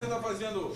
Está fazendo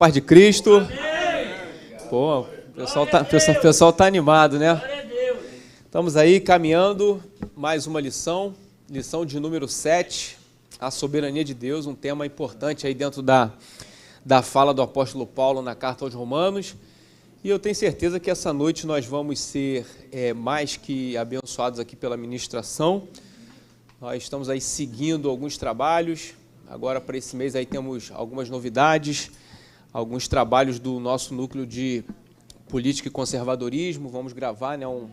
Paz de Cristo. Pô, o pessoal tá animado, né? Estamos aí caminhando mais uma lição de número 7, a soberania de Deus, um tema importante aí dentro da fala do apóstolo Paulo na carta aos Romanos. E eu tenho certeza que essa noite nós vamos ser mais que abençoados aqui pela ministração. Nós estamos aí seguindo alguns trabalhos. Agora para esse mês aí temos algumas novidades, alguns trabalhos do nosso núcleo de política e conservadorismo. Vamos gravar, né, um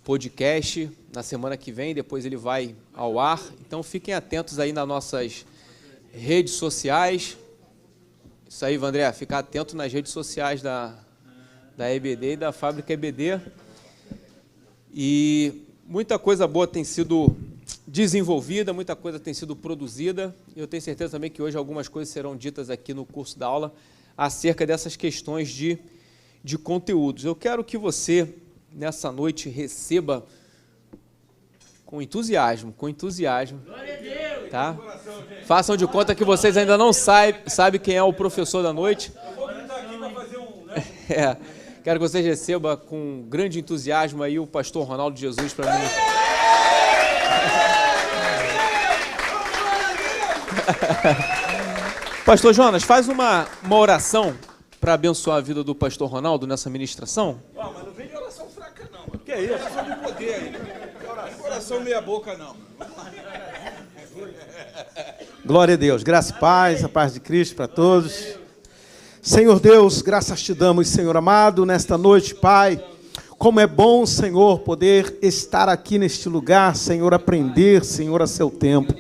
podcast na semana que vem, depois ele vai ao ar. Então fiquem atentos aí nas nossas redes sociais. Isso aí, Vandré, ficar atento nas redes sociais da EBD e da Fábrica EBD. E muita coisa boa tem sido desenvolvida, muita coisa tem sido produzida. Eu tenho certeza também que hoje algumas coisas serão ditas aqui no curso da aula acerca dessas questões de conteúdos. Eu quero que você, nessa noite, receba com entusiasmo, tá? Façam de conta que vocês ainda não sabem quem é o professor da noite. Quero que vocês recebam com grande entusiasmo aí o pastor Ronaldo Jesus para mim. Pastor Jonas, faz uma oração para abençoar a vida do pastor Ronaldo nessa ministração. Mas não vem de oração fraca, não. Mano. Que é isso? Oração de poder aí. Oração meia boca, não. Glória a Deus. Graça e paz, a paz de Cristo para todos. Senhor Deus, graças te damos, Senhor amado, nesta noite, Pai. Como é bom, Senhor, poder estar aqui neste lugar, Senhor, aprender, Senhor, a seu tempo.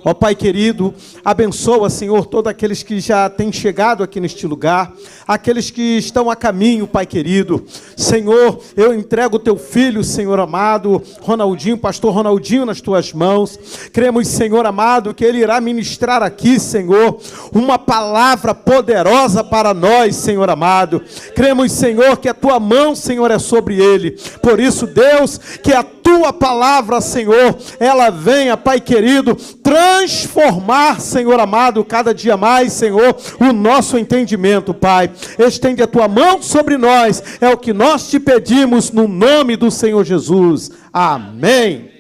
Ó Pai querido, abençoa, Senhor, todos aqueles que já têm chegado aqui neste lugar, aqueles que estão a caminho, Pai querido. Senhor, eu entrego o teu filho, Senhor amado, Ronaldinho, pastor Ronaldinho, nas tuas mãos. Cremos, Senhor amado, que ele irá ministrar aqui, Senhor, uma palavra poderosa para nós, Senhor amado. Cremos, Senhor, que a tua mão, Senhor, é sobre ele. Por isso, Deus, que a tua palavra, Senhor, ela venha, Pai querido, transformar, Senhor amado, cada dia mais, Senhor, o nosso entendimento, Pai. Estende a tua mão sobre nós, é o que nós te pedimos no nome do Senhor Jesus. Amém.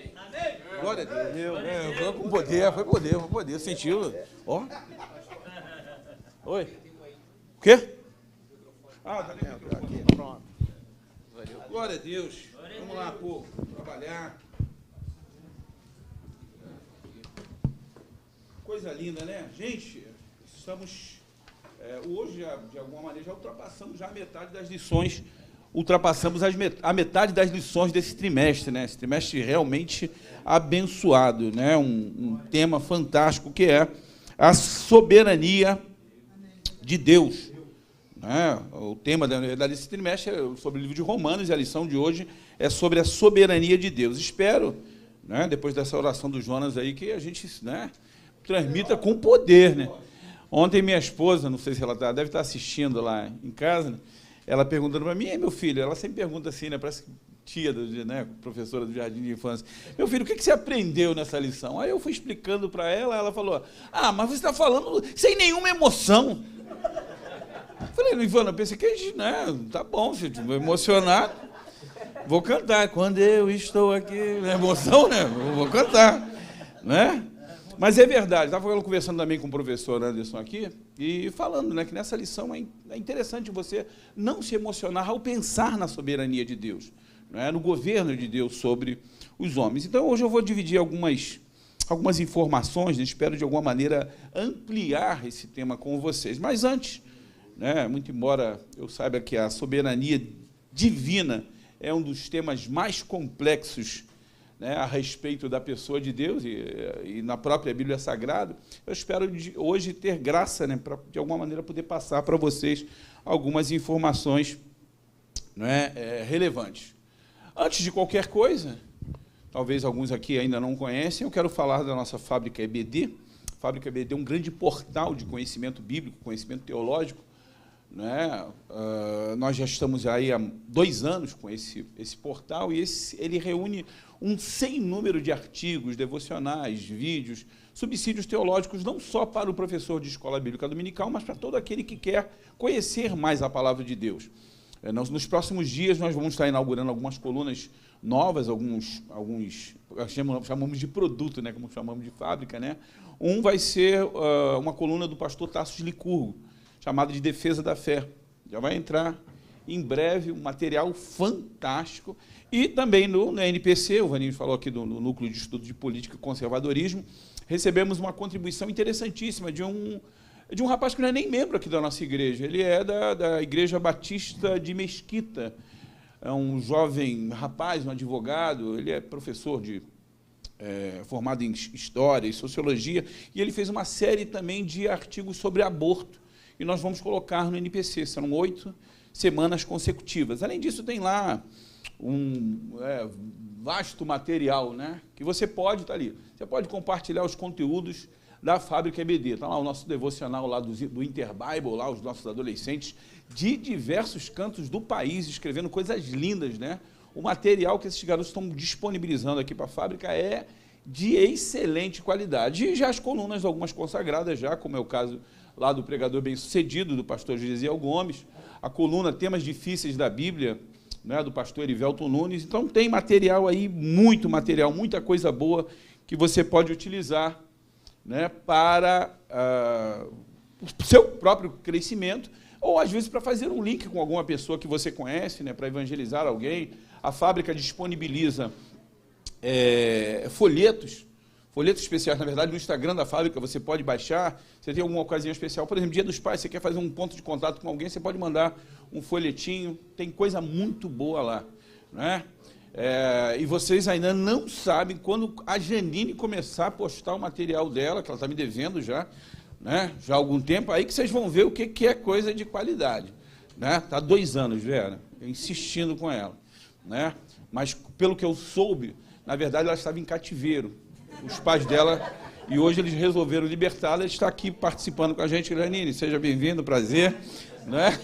Glória a Deus. Foi com poder, sentiu? Ó. Oi. O quê? Tá aqui, pronto. Glória a Deus. Vamos lá, povo, trabalhar. Coisa linda, né? Gente, estamos Hoje, de alguma maneira, já ultrapassamos já a metade das lições, a metade das lições desse trimestre, né? Esse trimestre realmente abençoado, né? Um tema fantástico que é a soberania de Deus. Né? O tema desse trimestre é sobre o livro de Romanos, e a lição de hoje é sobre a soberania de Deus. Espero, né, depois dessa oração do Jonas aí, que a gente, né, transmita com poder, né? Ontem minha esposa, não sei se ela deve estar assistindo lá em casa, né, ela perguntando para mim, meu filho, ela sempre pergunta assim, né, parece tia, né, professora do Jardim de Infância, meu filho, o que você aprendeu nessa lição? Aí eu fui explicando para ela, ela falou, mas você está falando sem nenhuma emoção. Falei, Ivana, eu pensei que, né, tá bom, se eu estiver emocionado, vou cantar. Quando eu estou aqui, na emoção, né, vou cantar, né? Mas é verdade, estava conversando também com o professor Anderson aqui, e falando, né, que nessa lição é interessante você não se emocionar ao pensar na soberania de Deus, né, no governo de Deus sobre os homens. Então, hoje eu vou dividir algumas informações, né, espero, de alguma maneira, ampliar esse tema com vocês. Mas antes, né, muito embora eu saiba que a soberania divina é um dos temas mais complexos, né, a respeito da pessoa de Deus e na própria Bíblia Sagrada, eu espero hoje ter graça, né, para, de alguma maneira, poder passar para vocês algumas informações, né, relevantes. Antes de qualquer coisa, talvez alguns aqui ainda não conhecem, eu quero falar da nossa Fábrica EBD. A Fábrica EBD é um grande portal de conhecimento bíblico, conhecimento teológico, né? Nós já estamos aí há 2 anos com esse portal, e ele reúne um sem número de artigos, devocionais, vídeos, subsídios teológicos, não só para o professor de escola bíblica dominical, mas para todo aquele que quer conhecer mais a palavra de Deus. Nos próximos dias nós vamos estar inaugurando algumas colunas novas, alguns chamamos de produto, né, como chamamos de fábrica, né? Um vai ser uma coluna do pastor Tasso Licurgo, chamada de Defesa da Fé. Já vai entrar em breve um material fantástico. E também no NPC, o Vaninho falou aqui do Núcleo de Estudo de Política e Conservadorismo, recebemos uma contribuição interessantíssima de um rapaz que não é nem membro aqui da nossa igreja, ele é da Igreja Batista de Mesquita, é um jovem rapaz, um advogado, ele é professor formado em História e Sociologia, e ele fez uma série também de artigos sobre aborto, e nós vamos colocar no NPC, serão 8 semanas consecutivas. Além disso, tem lá um vasto material, né, que você pode estar ali. Você pode compartilhar os conteúdos da Fábrica EBD. Está lá o nosso devocional lá do Interbible, lá os nossos adolescentes de diversos cantos do país, escrevendo coisas lindas, né? O material que esses garotos estão disponibilizando aqui para a fábrica é de excelente qualidade. E já as colunas, algumas consagradas já, como é o caso lá do pregador bem-sucedido, do pastor Gisiel Gomes, a coluna Temas Difíceis da Bíblia, né, do pastor Erivelton Nunes. Então, tem material aí, muito material, muita coisa boa que você pode utilizar, né, para o seu próprio crescimento, ou, às vezes, para fazer um link com alguma pessoa que você conhece, né, para evangelizar alguém. A fábrica disponibiliza folhetos especiais, na verdade, no Instagram da fábrica, você pode baixar, você tem alguma ocasião especial, por exemplo, Dia dos Pais, você quer fazer um ponto de contato com alguém, você pode mandar um folhetinho, tem coisa muito boa lá, né? E vocês ainda não sabem, quando a Janine começar a postar o material dela, que ela está me devendo já, né, já há algum tempo, aí que vocês vão ver o que é coisa de qualidade, né? Está há 2 anos, Vera, insistindo com ela, né? Mas, pelo que eu soube, na verdade, ela estava em cativeiro, os pais dela, e hoje eles resolveram libertá-la. Ela está aqui participando com a gente. Janine, seja bem-vindo, prazer, né?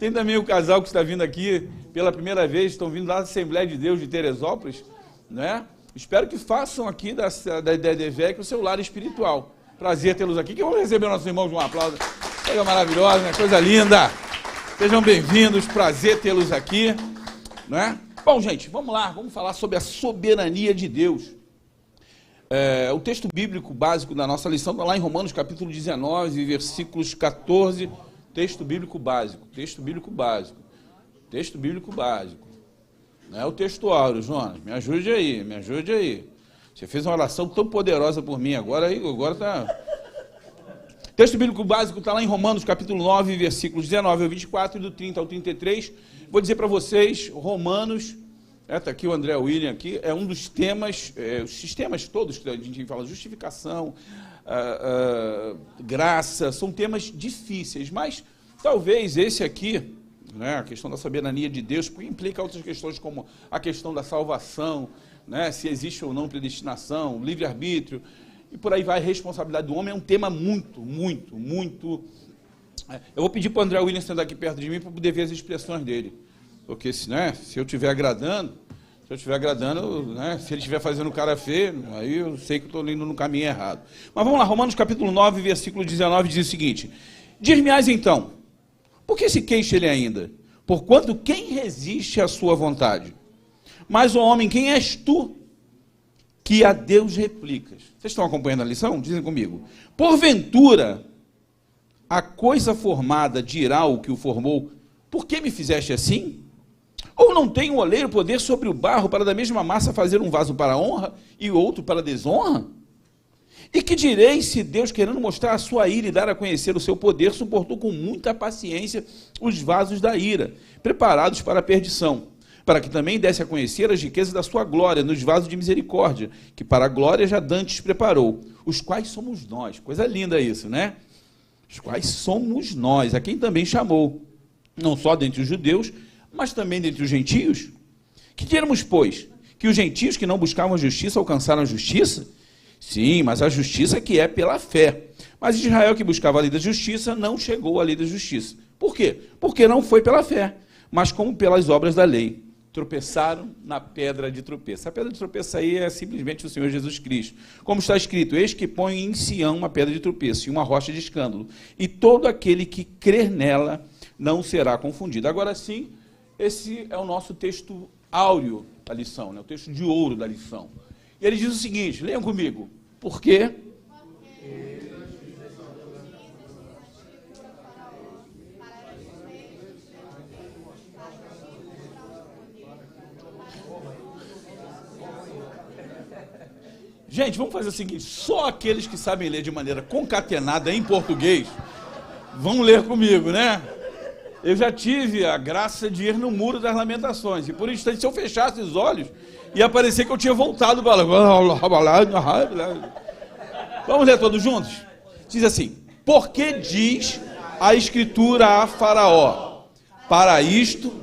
Tem também o casal que está vindo aqui pela primeira vez, estão vindo lá da Assembleia de Deus de Teresópolis, né? Espero que façam aqui da EDVEC o seu lar espiritual. Prazer tê-los aqui, que vamos receber nossos irmãos de um aplauso. Coisa maravilhosa, né? Coisa linda. Sejam bem-vindos, prazer tê-los aqui, né? Bom, gente, vamos lá, vamos falar sobre a soberania de Deus. O texto bíblico básico da nossa lição está lá em Romanos, capítulo 19, versículos 14, texto bíblico básico. Não é o textual, Jonas, me ajude aí. Você fez uma oração tão poderosa por mim, agora tá... O texto bíblico básico está lá em Romanos, capítulo 9, versículos 19 ao 24, e do 30 ao 33. Vou dizer para vocês, Romanos, está aqui o André William, aqui, é um dos temas, os sistemas todos que a gente fala, justificação, graça, são temas difíceis, mas talvez esse aqui, né, a questão da soberania de Deus, porque implica outras questões como a questão da salvação, né, se existe ou não predestinação, livre-arbítrio, e por aí vai, a responsabilidade do homem é um tema muito. Eu vou pedir para o André William sentar aqui perto de mim para poder ver as expressões dele, porque se eu estiver agradando, né, se ele estiver fazendo cara feio, aí eu sei que estou indo no caminho errado. Mas vamos lá, Romanos capítulo 9, versículo 19, diz o seguinte: Dir-me-ás então, por que se queixa ele ainda? Porquanto quem resiste à sua vontade? Mas, ó homem, quem és tu que a Deus replicas? Vocês estão acompanhando a lição? Dizem comigo. Porventura, a coisa formada dirá o que o formou, por que me fizeste assim? Ou não tem o oleiro poder sobre o barro para da mesma massa fazer um vaso para honra e outro para desonra? E que direis se Deus, querendo mostrar a sua ira e dar a conhecer o seu poder, suportou com muita paciência os vasos da ira, preparados para a perdição, para que também desse a conhecer as riquezas da sua glória nos vasos de misericórdia, que para a glória já dantes preparou, os quais somos nós. Coisa linda isso, né? Os quais somos nós, a quem também chamou, não só dentre os judeus, mas também dentre os gentios. Que diremos, pois? Que os gentios que não buscavam a justiça alcançaram a justiça? Sim, mas a justiça que é pela fé. Mas Israel que buscava a lei da justiça não chegou à lei da justiça. Por quê? Porque não foi pela fé, mas como pelas obras da lei. Tropeçaram na pedra de tropeço. A pedra de tropeço aí é simplesmente o Senhor Jesus Cristo. Como está escrito, eis que põe em Sião uma pedra de tropeço e uma rocha de escândalo, e todo aquele que crer nela não será confundido. Agora sim, esse é o nosso texto áureo da lição, né? O texto de ouro da lição. E ele diz o seguinte, leiam comigo, por quê? Gente, vamos fazer o seguinte, só aqueles que sabem ler de maneira concatenada em português vão ler comigo, né? Eu já tive a graça de ir no Muro das Lamentações, e por um instante, se eu fechasse os olhos, ia parecer que eu tinha voltado para lá. Vamos ler todos juntos? Diz assim, porque diz a Escritura a Faraó, para isto...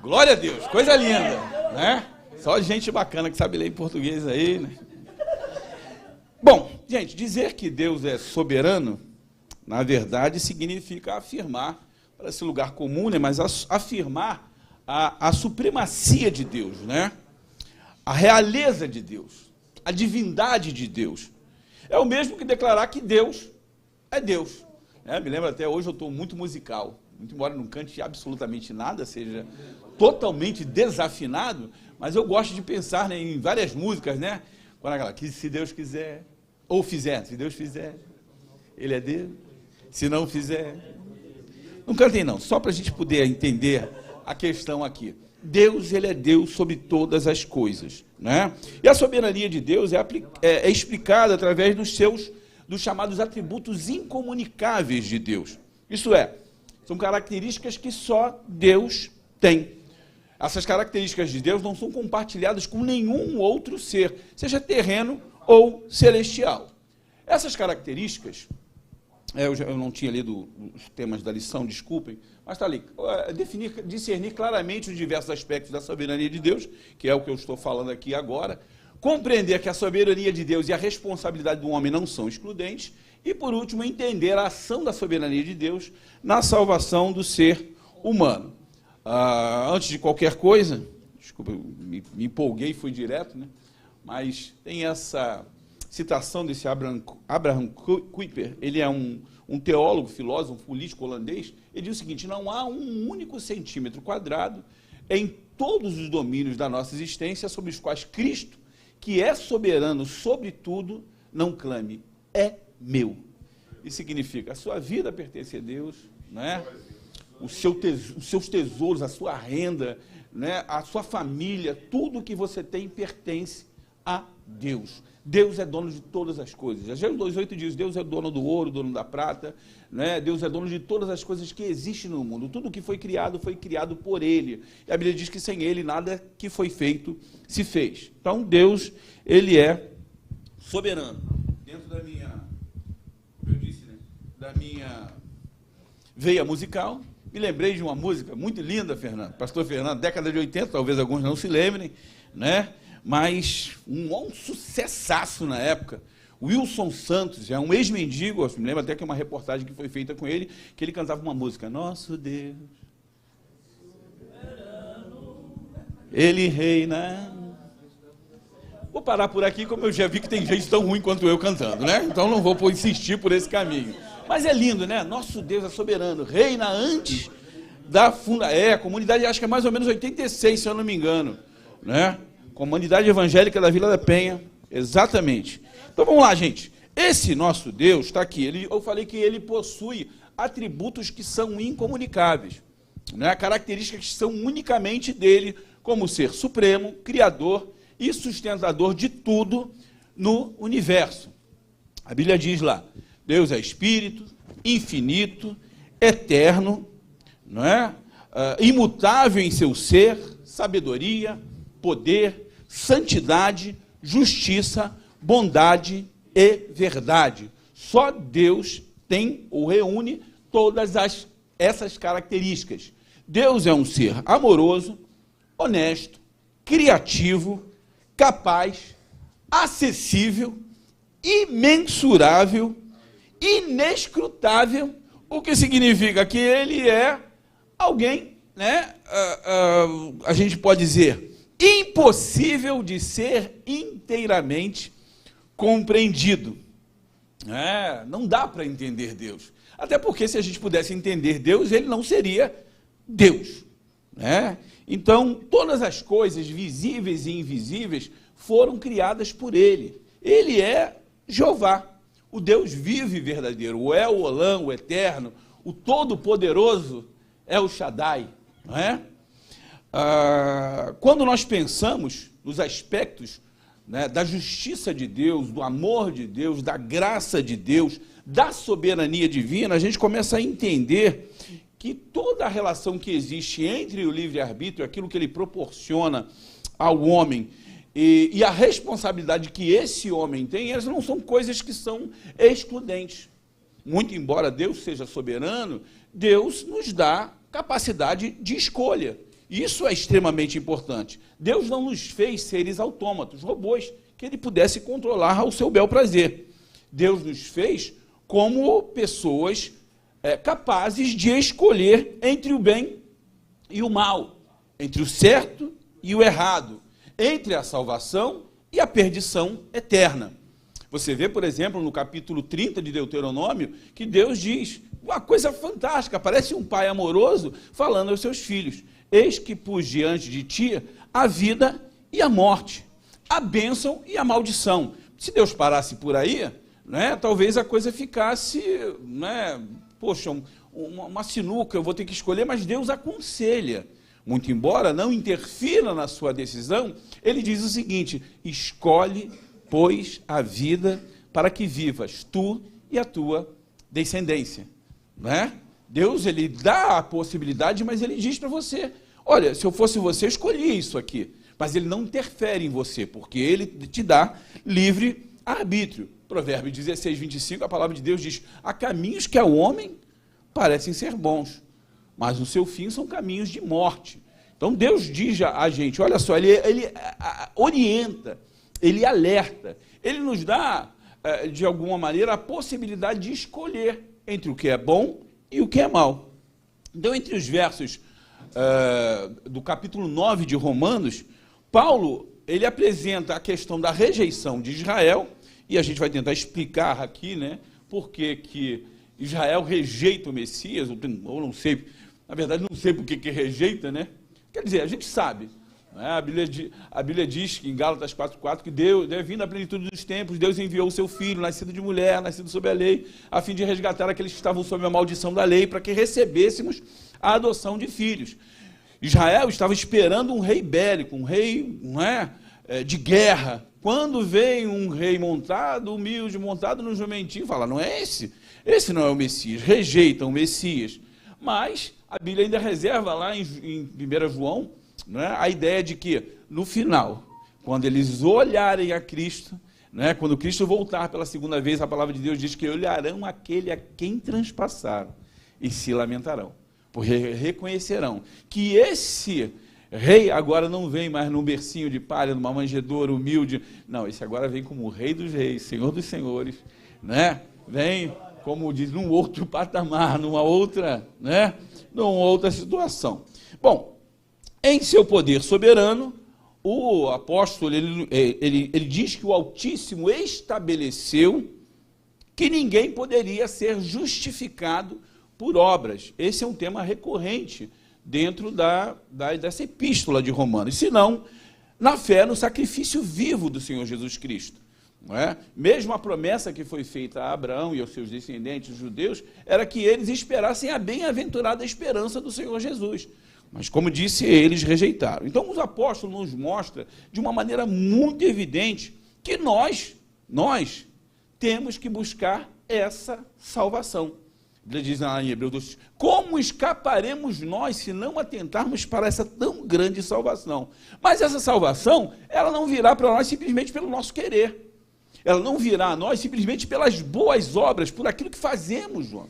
Glória a Deus, coisa linda, né? Só gente bacana que sabe ler em português aí, né? Bom, gente, dizer que Deus é soberano, na verdade, significa afirmar, para esse lugar comum, né? Mas afirmar a supremacia de Deus, né? A realeza de Deus, a divindade de Deus. É o mesmo que declarar que Deus é Deus. Né? Me lembro até hoje, eu estou muito musical. Muito embora não cante absolutamente nada, seja totalmente desafinado, mas eu gosto de pensar, né, em várias músicas, né? Quando aquela, que se Deus quiser, ou fizer, se Deus fizer, Ele é Deus, se não fizer. Não cantem não, só para a gente poder entender a questão aqui. Deus, Ele é Deus sobre todas as coisas, né? E a soberania de Deus é explicada através dos chamados atributos incomunicáveis de Deus. Isso é, são características que só Deus tem. Essas características de Deus não são compartilhadas com nenhum outro ser, seja terreno ou celestial. Essas características, eu não tinha lido os temas da lição, desculpem, mas está ali, discernir claramente os diversos aspectos da soberania de Deus, que é o que eu estou falando aqui agora, compreender que a soberania de Deus e a responsabilidade do homem não são excludentes, e, por último, entender a ação da soberania de Deus na salvação do ser humano. Antes de qualquer coisa, desculpa, eu me empolguei e fui direto, né? Mas tem essa citação desse Abraham Kuyper, ele é um teólogo, filósofo, político holandês, ele diz o seguinte, não há um único centímetro quadrado em todos os domínios da nossa existência sobre os quais Cristo, que é soberano sobre tudo, não clame, é meu. Isso significa, a sua vida pertence a Deus, né? os seus tesouros, a sua renda, né, a sua família, tudo que você tem pertence a Deus. Deus é dono de todas as coisas. Gênesis 2:8 diz, Deus é dono do ouro, dono da prata, né? Deus é dono de todas as coisas que existem no mundo. Tudo que foi criado por Ele. E a Bíblia diz que sem Ele nada que foi feito se fez. Então Deus, Ele é soberano. Dentro da minha, como eu disse, né, da minha veia musical, me lembrei de uma música muito linda, Fernando. Pastor Fernando, década de 80, talvez alguns não se lembrem, né? Mas um sucessaço na época. Wilson Santos, é um ex-mendigo, eu me lembro até que uma reportagem que foi feita com ele, que ele cantava uma música, Nosso Deus, Ele reina. Vou parar por aqui, como eu já vi que tem gente tão ruim quanto eu cantando, né? Então não vou insistir por esse caminho. Mas é lindo, né? Nosso Deus é soberano, reina antes da a comunidade, acho que é mais ou menos 86, se eu não me engano, né? Comunidade Evangélica da Vila da Penha, exatamente. Então vamos lá, gente. Esse nosso Deus está aqui. Eu falei que ele possui atributos que são incomunicáveis, né? Características que são unicamente dele, como ser supremo, criador e sustentador de tudo no universo. A Bíblia diz lá, Deus é espírito, infinito, eterno, não é? Imutável em seu ser, sabedoria, poder, santidade, justiça, bondade e verdade. Só Deus tem ou reúne todas essas características. Deus é um ser amoroso, honesto, criativo, capaz, acessível, imensurável, inescrutável, o que significa que ele é alguém, né? A gente pode dizer, impossível de ser inteiramente compreendido. Não dá para entender Deus. Até porque se a gente pudesse entender Deus, ele não seria Deus, né? Então, todas as coisas visíveis e invisíveis foram criadas por ele. Ele é Jeová, o Deus vivo e verdadeiro, o El Olam, o Eterno, o Todo-Poderoso é o Shaddai, não é? Quando nós pensamos nos aspectos, né, da justiça de Deus, do amor de Deus, da graça de Deus, da soberania divina, a gente começa a entender que toda a relação que existe entre o livre-arbítrio, aquilo que ele proporciona ao homem, e a responsabilidade que esse homem tem, elas não são coisas que são excludentes. Muito embora Deus seja soberano, Deus nos dá capacidade de escolha. Isso é extremamente importante. Deus não nos fez seres autômatos, robôs, que ele pudesse controlar ao seu bel prazer. Deus nos fez como pessoas capazes de escolher entre o bem e o mal, entre o certo e o errado, entre a salvação e a perdição eterna. Você vê, por exemplo, no capítulo 30 de Deuteronômio, que Deus diz uma coisa fantástica, parece um pai amoroso falando aos seus filhos, eis que pus diante de ti a vida e a morte, a bênção e a maldição. Se Deus parasse por aí, né, talvez a coisa ficasse, né, poxa, uma sinuca, eu vou ter que escolher, mas Deus aconselha. Muito embora não interfira na sua decisão, ele diz o seguinte, escolhe, pois, a vida para que vivas tu e a tua descendência. Né? Deus, ele dá a possibilidade, mas ele diz para você, olha, se eu fosse você, eu escolhia isso aqui. Mas ele não interfere em você, porque ele te dá livre arbítrio. Provérbio 16, 25, a palavra de Deus diz, há caminhos que ao homem parecem ser bons, mas o seu fim são caminhos de morte. Então Deus diz a gente, olha só, ele orienta, ele alerta, ele nos dá, de alguma maneira, a possibilidade de escolher entre o que é bom e o que é mal. Então, entre os versos do capítulo 9 de Romanos, Paulo, ele apresenta a questão da rejeição de Israel, e a gente vai tentar explicar aqui, né, por que Israel rejeita o Messias, ou não sei, na verdade não sei por que rejeita, né? Quer dizer, a gente sabe, A Bíblia diz que em Gálatas 4,4 que Deus, vindo à plenitude dos tempos, Deus enviou o seu Filho, nascido de mulher, nascido sob a lei, a fim de resgatar aqueles que estavam sob a maldição da lei, para que recebêssemos a adoção de filhos. Israel estava esperando um rei bélico, um rei de guerra. Quando vem um rei montado, humilde, montado no jumentinho, fala, não é esse não é o Messias, rejeitam o Messias. Mas a Bíblia ainda reserva lá em 1 João, a ideia de que, no final, quando eles olharem a Cristo, quando Cristo voltar pela segunda vez, a palavra de Deus diz que olharão aquele a quem transpassaram e se lamentarão, porque reconhecerão que esse rei agora não vem mais num bercinho de palha, numa manjedoura humilde, não, esse agora vem como o Rei dos Reis, Senhor dos Senhores, vem, como diz, num outro patamar, numa outra situação. Bom, em seu poder soberano, o apóstolo, ele diz que o Altíssimo estabeleceu que ninguém poderia ser justificado por obras. Esse é um tema recorrente dentro dessa epístola de Romanos, senão na fé no sacrifício vivo do Senhor Jesus Cristo. Mesmo a promessa que foi feita a Abraão e aos seus descendentes judeus, era que eles esperassem a bem-aventurada esperança do Senhor Jesus. Mas, como disse, eles rejeitaram. Então, os apóstolos nos mostram, de uma maneira muito evidente, que nós temos que buscar essa salvação. Ele diz lá em Hebreus 2, como escaparemos nós se não atentarmos para essa tão grande salvação? Mas essa salvação, ela não virá para nós simplesmente pelo nosso querer. Ela não virá a nós simplesmente pelas boas obras, por aquilo que fazemos, João.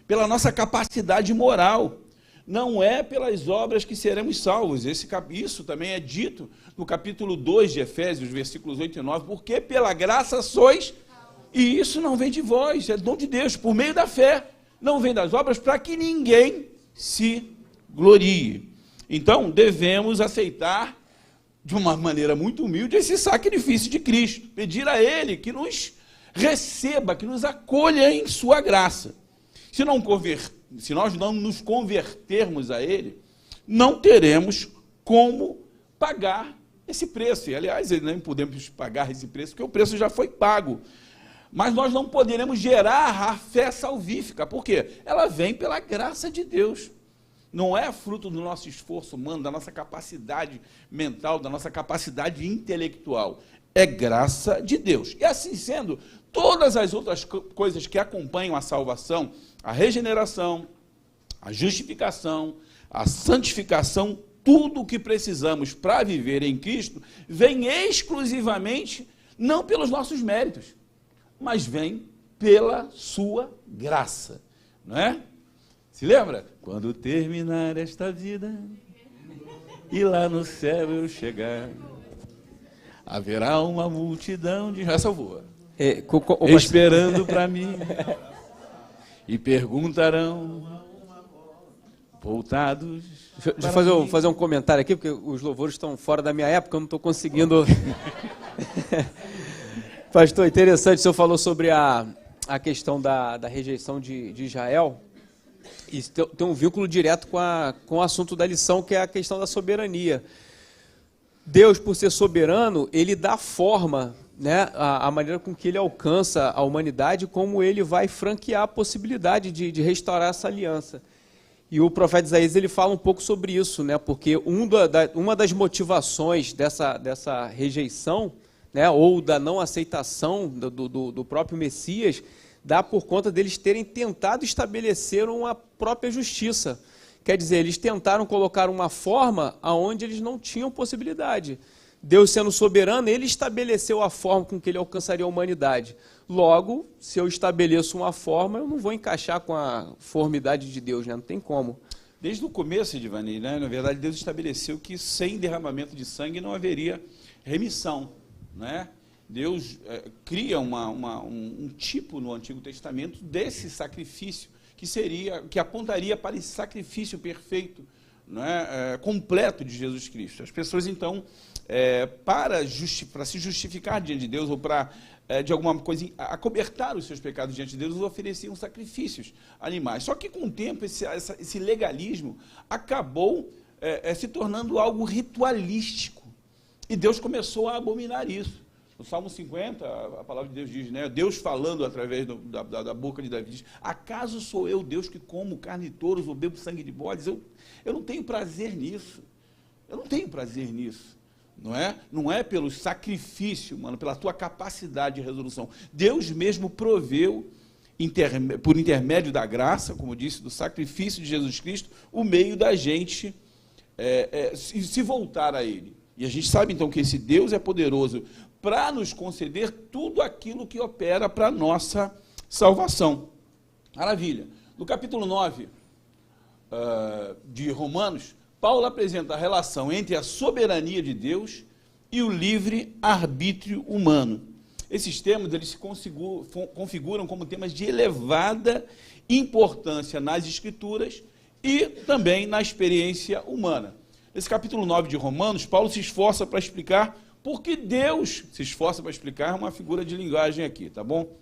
Pela nossa capacidade moral. Não é pelas obras que seremos salvos. Isso também é dito no capítulo 2 de Efésios, versículos 8 e 9, porque pela graça sois, e isso não vem de vós, é dom de Deus, por meio da fé, não vem das obras, para que ninguém se glorie. Então, devemos aceitar, de uma maneira muito humilde, esse sacrifício de Cristo, pedir a Ele que nos receba, que nos acolha em sua graça. Se nós não nos convertermos a Ele, não teremos como pagar esse preço. E, aliás, nem podemos pagar esse preço, porque o preço já foi pago. Mas nós não poderemos gerar a fé salvífica. Por quê? Ela vem pela graça de Deus. Não é fruto do nosso esforço humano, da nossa capacidade mental, da nossa capacidade intelectual. É graça de Deus. E assim sendo, todas as outras coisas que acompanham a salvação, a regeneração, a justificação, a santificação, tudo o que precisamos para viver em Cristo, vem exclusivamente, não pelos nossos méritos, mas vem pela sua graça. Não é? Se lembra? Quando terminar esta vida e lá no céu eu chegar, haverá uma multidão de... Já salvou. Esperando para mim. E perguntarão, voltados... Deixa eu fazer um comentário aqui, porque os louvores estão fora da minha época, eu não estou conseguindo... Pastor, interessante, o senhor falou sobre a questão da rejeição de Israel, e tem um vínculo direto com o assunto da lição, que é a questão da soberania. Deus, por ser soberano, ele dá forma, a maneira com que ele alcança a humanidade, como ele vai franquear a possibilidade de restaurar essa aliança. E o profeta Isaías, ele fala um pouco sobre isso, porque uma das motivações dessa rejeição, ou da não aceitação do próprio Messias, dá por conta deles terem tentado estabelecer uma própria justiça. Quer dizer, eles tentaram colocar uma forma onde eles não tinham possibilidade. Deus, sendo soberano, ele estabeleceu a forma com que ele alcançaria a humanidade. Logo, se eu estabeleço uma forma, eu não vou encaixar com a formidade de Deus, não tem como. Desde o começo, Edivani, na verdade, Deus estabeleceu que sem derramamento de sangue não haveria remissão. Deus cria um tipo no Antigo Testamento desse sacrifício, que apontaria para esse sacrifício perfeito, completo de Jesus Cristo. As pessoas, então, para se justificar diante de Deus, ou para, de alguma coisa, acobertar os seus pecados diante de Deus, ofereciam sacrifícios animais. Só que, com o tempo, esse legalismo acabou se tornando algo ritualístico. E Deus começou a abominar isso. No Salmo 50, a palavra de Deus diz, né? Deus falando através da boca de Davi, diz, acaso sou eu, Deus, que como carne de touros ou bebo sangue de bodes? Eu não tenho prazer nisso. Eu não tenho prazer nisso. Não é? Não é pelo sacrifício, mano, pela tua capacidade de resolução. Deus mesmo proveu, por intermédio da graça, como disse, do sacrifício de Jesus Cristo, o meio da gente se voltar a Ele. E a gente sabe, então, que esse Deus é poderoso para nos conceder tudo aquilo que opera para a nossa salvação. Maravilha. No capítulo 9 de Romanos, Paulo apresenta a relação entre a soberania de Deus e o livre arbítrio humano. Esses temas eles se configuram como temas de elevada importância nas Escrituras e também na experiência humana. Nesse capítulo 9 de Romanos, Paulo se esforça para explicar por que Deus se esforça para explicar, é uma figura de linguagem aqui, tá bom?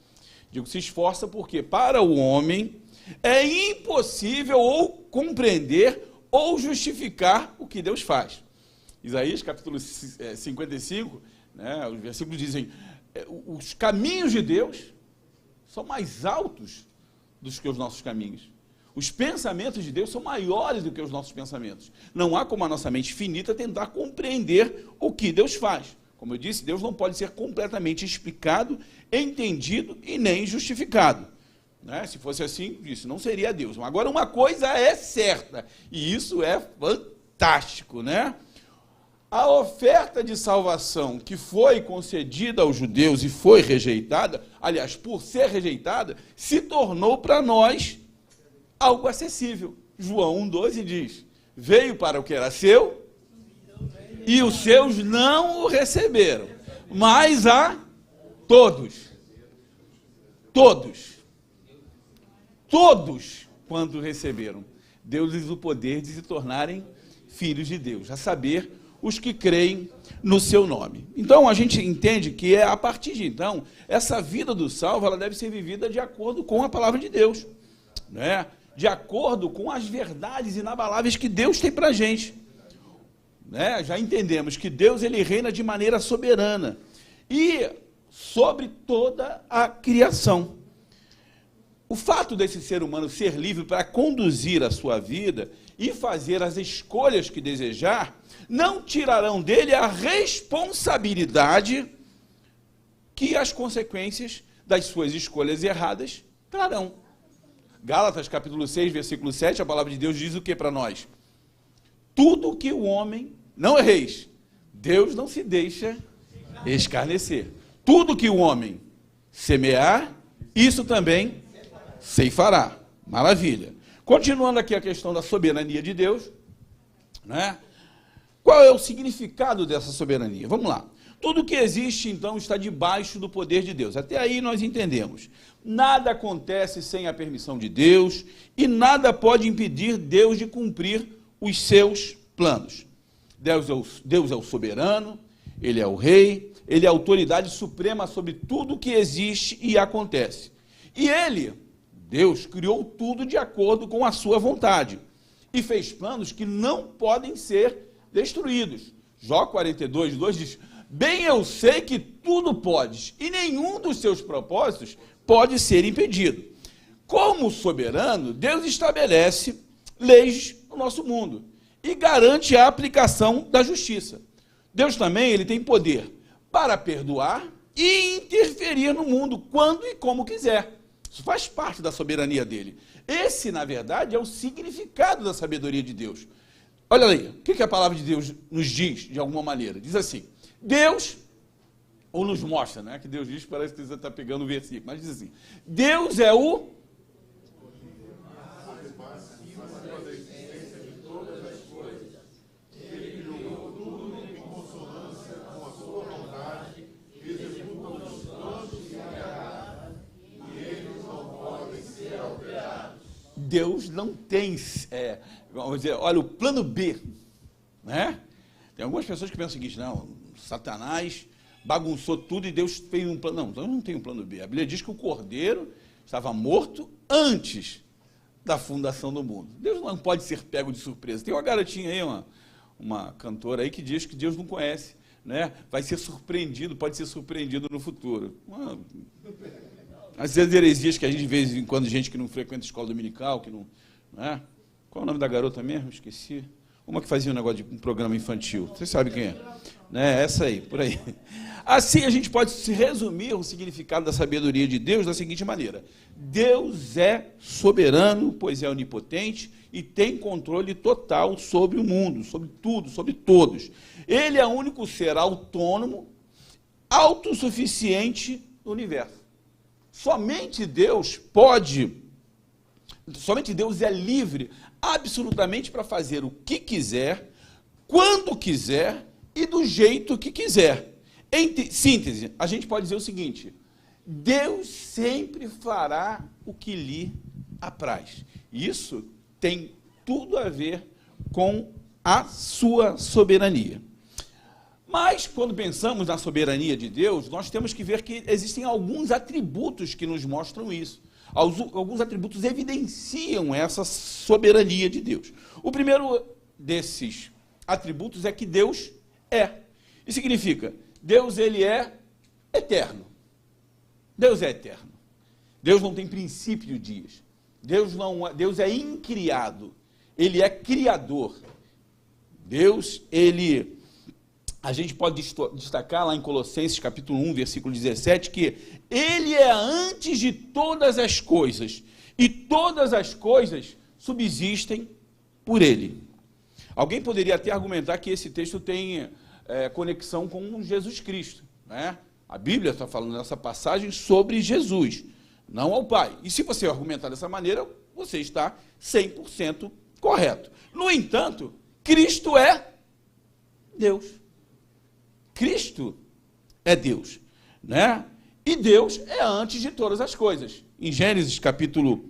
Digo, se esforça porque para o homem é impossível ou compreender ou justificar o que Deus faz. Isaías, capítulo 55, né, os versículos dizem, os caminhos de Deus são mais altos do que os nossos caminhos. Os pensamentos de Deus são maiores do que os nossos pensamentos. Não há como a nossa mente finita tentar compreender o que Deus faz. Como eu disse, Deus não pode ser completamente explicado, entendido e nem justificado. Né? Se fosse assim, isso não seria Deus. Agora, uma coisa é certa, e isso é fantástico, né? A oferta de salvação que foi concedida aos judeus e foi rejeitada, aliás, por ser rejeitada, se tornou para nós algo acessível. João 1,12 diz, veio para o que era seu, e os seus não o receberam, mas a todos, quando receberam, deu-lhes o poder de se tornarem filhos de Deus, a saber, os que creem no seu nome. Então, a gente entende que a partir de então, essa vida do salvo, ela deve ser vivida de acordo com a palavra de Deus, né? De acordo com as verdades inabaláveis que Deus tem para a gente. Né? Já entendemos que Deus ele reina de maneira soberana e sobre toda a criação. O fato desse ser humano ser livre para conduzir a sua vida e fazer as escolhas que desejar, não tirarão dele a responsabilidade que as consequências das suas escolhas erradas trarão. Gálatas, capítulo 6, versículo 7, a palavra de Deus diz o que para nós? Tudo que o homem, não erreis, Deus não se deixa escarnecer. Tudo que o homem semear, isso também ceifará. Maravilha. Continuando aqui a questão da soberania de Deus, né? Qual é o significado dessa soberania? Vamos lá. Tudo que existe, então, está debaixo do poder de Deus. Até aí nós entendemos. Nada acontece sem a permissão de Deus e nada pode impedir Deus de cumprir os seus planos. Deus é o soberano, Ele é o rei, Ele é a autoridade suprema sobre tudo que existe e acontece. E Ele, Deus, criou tudo de acordo com a sua vontade e fez planos que não podem ser destruídos. Jó 42, 2 diz, bem eu sei que tudo podes e nenhum dos seus propósitos pode ser impedido. Como soberano, Deus estabelece leis no nosso mundo e garante a aplicação da justiça. Deus também ele tem poder para perdoar e interferir no mundo quando e como quiser. Isso faz parte da soberania dele. Esse, na verdade, é o significado da sabedoria de Deus. Olha aí, o que a palavra de Deus nos diz, de alguma maneira? Diz assim, Deus, ou nos mostra, né? Que Deus diz, parece que você está pegando o versículo, mas diz assim, Deus é o... Deus não tem, vamos dizer, olha, o plano B, né? Tem algumas pessoas que pensam o seguinte, não, Satanás bagunçou tudo e Deus fez um plano. Não, Deus não tem um plano B. A Bíblia diz que o cordeiro estava morto antes da fundação do mundo. Deus não pode ser pego de surpresa. Tem uma garotinha aí, uma cantora aí, que diz que Deus não conhece, né? Vai ser surpreendido, pode ser surpreendido no futuro. As heresias que a gente vê, de vez em quando, gente que não frequenta escola dominical, que não... Né? Qual é o nome da garota mesmo? Esqueci. Uma que fazia um negócio de um programa infantil. Vocês sabem quem é? Né? Essa aí, por aí. Assim, a gente pode resumir o significado da sabedoria de Deus da seguinte maneira: Deus é soberano, pois é onipotente, e tem controle total sobre o mundo, sobre tudo, sobre todos. Ele é o único ser autônomo, autossuficiente no universo. Somente Deus é livre absolutamente para fazer o que quiser, quando quiser e do jeito que quiser. Em síntese, a gente pode dizer o seguinte: Deus sempre fará o que lhe apraz. Isso tem tudo a ver com a sua soberania. Mas, quando pensamos na soberania de Deus, nós temos que ver que existem alguns atributos que nos mostram isso. Alguns atributos evidenciam essa soberania de Deus. O primeiro desses atributos é que Deus é. Isso significa, Deus, ele é eterno. Deus é eterno. Deus não tem princípio de dias. Deus é incriado. Ele é criador. Deus, a gente pode destacar lá em Colossenses capítulo 1, versículo 17, que ele é antes de todas as coisas, e todas as coisas subsistem por ele. Alguém poderia até argumentar que esse texto tem conexão com Jesus Cristo, né? A Bíblia está falando nessa passagem sobre Jesus, não ao Pai. E se você argumentar dessa maneira, você está 100% correto. No entanto, Cristo é Deus. Cristo é Deus, né? E Deus é antes de todas as coisas. Em Gênesis capítulo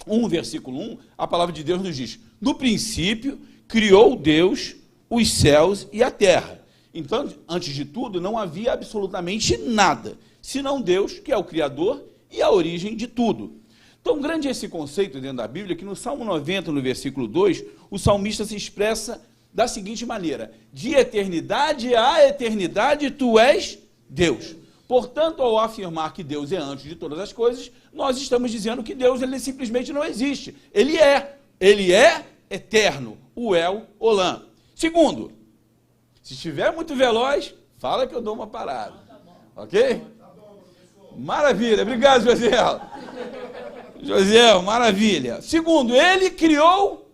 1, versículo 1, a palavra de Deus nos diz: no princípio criou Deus os céus e a terra. Então, antes de tudo, não havia absolutamente nada, senão Deus, que é o Criador e a origem de tudo. Tão grande é esse conceito dentro da Bíblia que no Salmo 90, no versículo 2, o salmista se expressa da seguinte maneira: de eternidade a eternidade, tu és Deus. Portanto, ao afirmar que Deus é antes de todas as coisas, nós estamos dizendo que Deus, ele simplesmente não existe. Ele é eterno, o El Olam. Segundo, se estiver muito veloz, fala que eu dou uma parada. Ok? Maravilha, obrigado, Josiel. Josiel, maravilha. Segundo, ele criou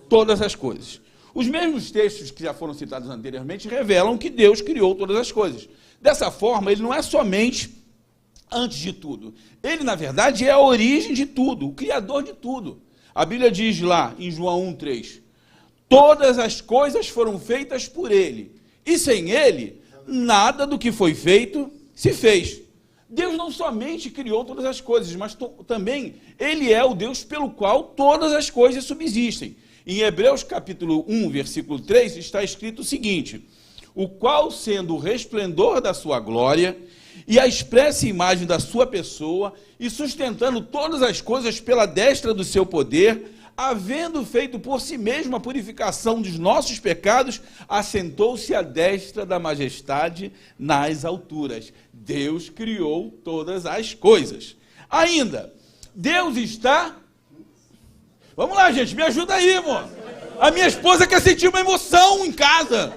todas as coisas. Os mesmos textos que já foram citados anteriormente revelam que Deus criou todas as coisas. Dessa forma, ele não é somente antes de tudo. Ele, na verdade, é a origem de tudo, o criador de tudo. A Bíblia diz lá, em João 1,3, todas as coisas foram feitas por ele, e sem ele, nada do que foi feito se fez. Deus não somente criou todas as coisas, mas também ele é o Deus pelo qual todas as coisas subsistem. Em Hebreus capítulo 1, versículo 3, está escrito o seguinte: o qual, sendo o resplendor da sua glória e a expressa imagem da sua pessoa, e sustentando todas as coisas pela destra do seu poder, havendo feito por si mesmo a purificação dos nossos pecados, assentou-se à destra da majestade nas alturas. Deus criou todas as coisas. Ainda, Deus está... Vamos lá, gente, me ajuda aí, irmão. A minha esposa quer sentir uma emoção em casa.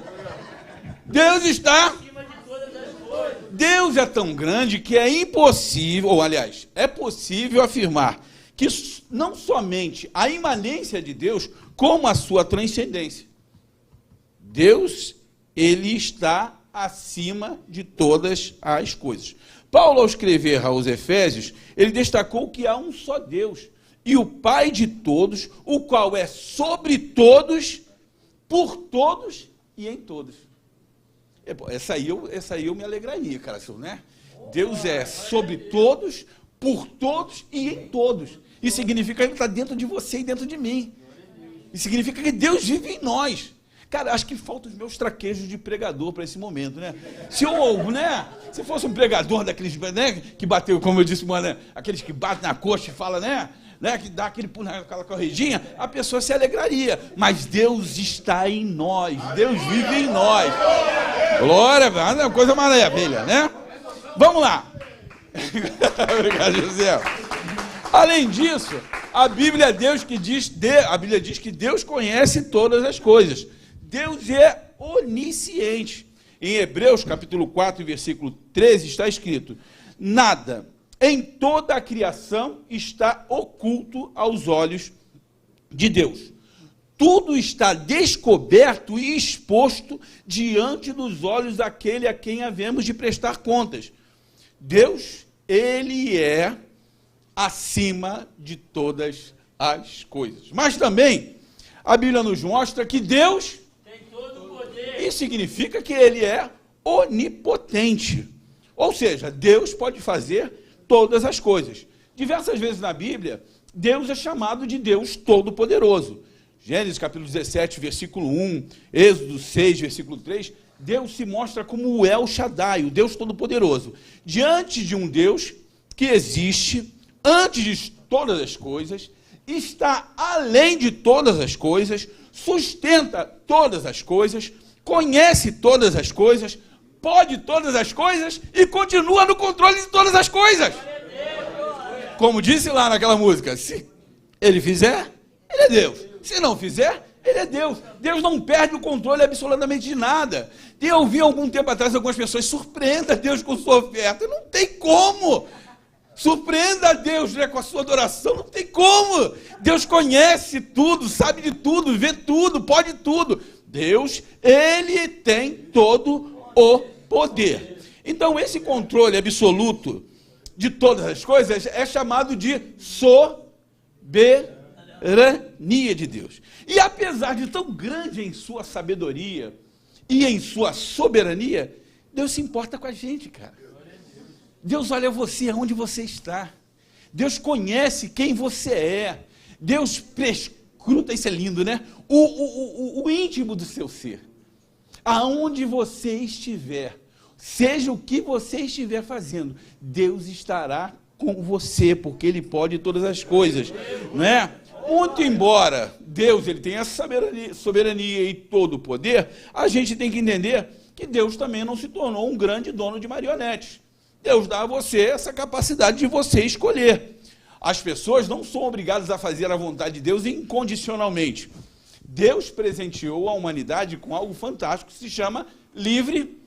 Deus está... Deus é tão grande que é impossível, ou aliás, é possível afirmar que não somente a imanência de Deus, como a sua transcendência. Deus, ele está acima de todas as coisas. Paulo, ao escrever aos Efésios, ele destacou que há um só Deus, e o Pai de todos, o qual é sobre todos, por todos e em todos. Essa aí eu me alegraria, cara, né? Deus é sobre todos, por todos e em todos. Isso significa que ele está dentro de você e dentro de mim. Isso significa que Deus vive em nós. Cara, acho que faltam os meus traquejos de pregador para esse momento, né? Se fosse um pregador daqueles, né, que bateu, como eu disse, mano, né, aqueles que batem na coxa e falam, né? né, que dá aquela corridinha, a pessoa se alegraria. Mas Deus está em nós, Deus vive em nós. Glória, é uma coisa maravilha, né? Vamos lá. Obrigado, José. Além disso, a Bíblia diz que Deus conhece todas as coisas. Deus é onisciente. Em Hebreus, capítulo 4, versículo 13, está escrito: nada em toda a criação está oculto aos olhos de Deus. Tudo está descoberto e exposto diante dos olhos daquele a quem havemos de prestar contas. Deus, ele é acima de todas as coisas. Mas também, a Bíblia nos mostra que Deus tem todo o poder. Isso significa que ele é onipotente. Ou seja, Deus pode fazer todas as coisas. Diversas vezes na Bíblia, Deus é chamado de Deus Todo-Poderoso. Gênesis capítulo 17, versículo 1, Êxodo 6, versículo 3, Deus se mostra como o El Shaddai, o Deus Todo-Poderoso. Diante de um Deus que existe antes de todas as coisas, está além de todas as coisas, sustenta todas as coisas, conhece todas as coisas, pode todas as coisas e continua no controle de todas as coisas. Como disse lá naquela música, se ele fizer, ele é Deus. Se não fizer, ele é Deus. Deus não perde o controle absolutamente de nada. Eu vi algum tempo atrás algumas pessoas, surpreenda Deus com sua oferta. Não tem como. Surpreenda a Deus, né, com a sua adoração, não tem como. Deus conhece tudo, sabe de tudo, vê tudo, pode tudo. Deus, ele tem todo o poder. Então, esse controle absoluto de todas as coisas é chamado de soberania de Deus. E apesar de tão grande em sua sabedoria e em sua soberania, Deus se importa com a gente, cara. Deus olha você aonde você está. Deus conhece quem você é. Deus prescruta, isso é lindo, né? O íntimo do seu ser. Aonde você estiver, seja o que você estiver fazendo, Deus estará com você, porque Ele pode todas as coisas, não é? Muito embora Deus ele tenha soberania e todo o poder, a gente tem que entender que Deus também não se tornou um grande dono de marionetes. Deus dá a você essa capacidade de você escolher. As pessoas não são obrigadas a fazer a vontade de Deus incondicionalmente. Deus presenteou a humanidade com algo fantástico que se chama livre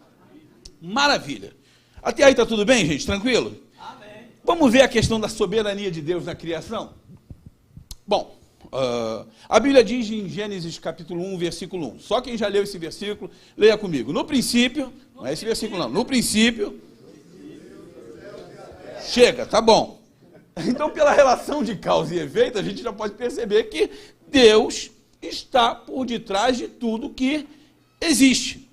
maravilha. Até aí está tudo bem, gente? Tranquilo? Amém. Vamos ver a questão da soberania de Deus na criação? Bom, a Bíblia diz em Gênesis capítulo 1, versículo 1. Só quem já leu esse versículo, leia comigo. No princípio, não é esse versículo não, no princípio... Chega, tá bom. Então, pela relação de causa e efeito, a gente já pode perceber que Deus está por detrás de tudo que existe.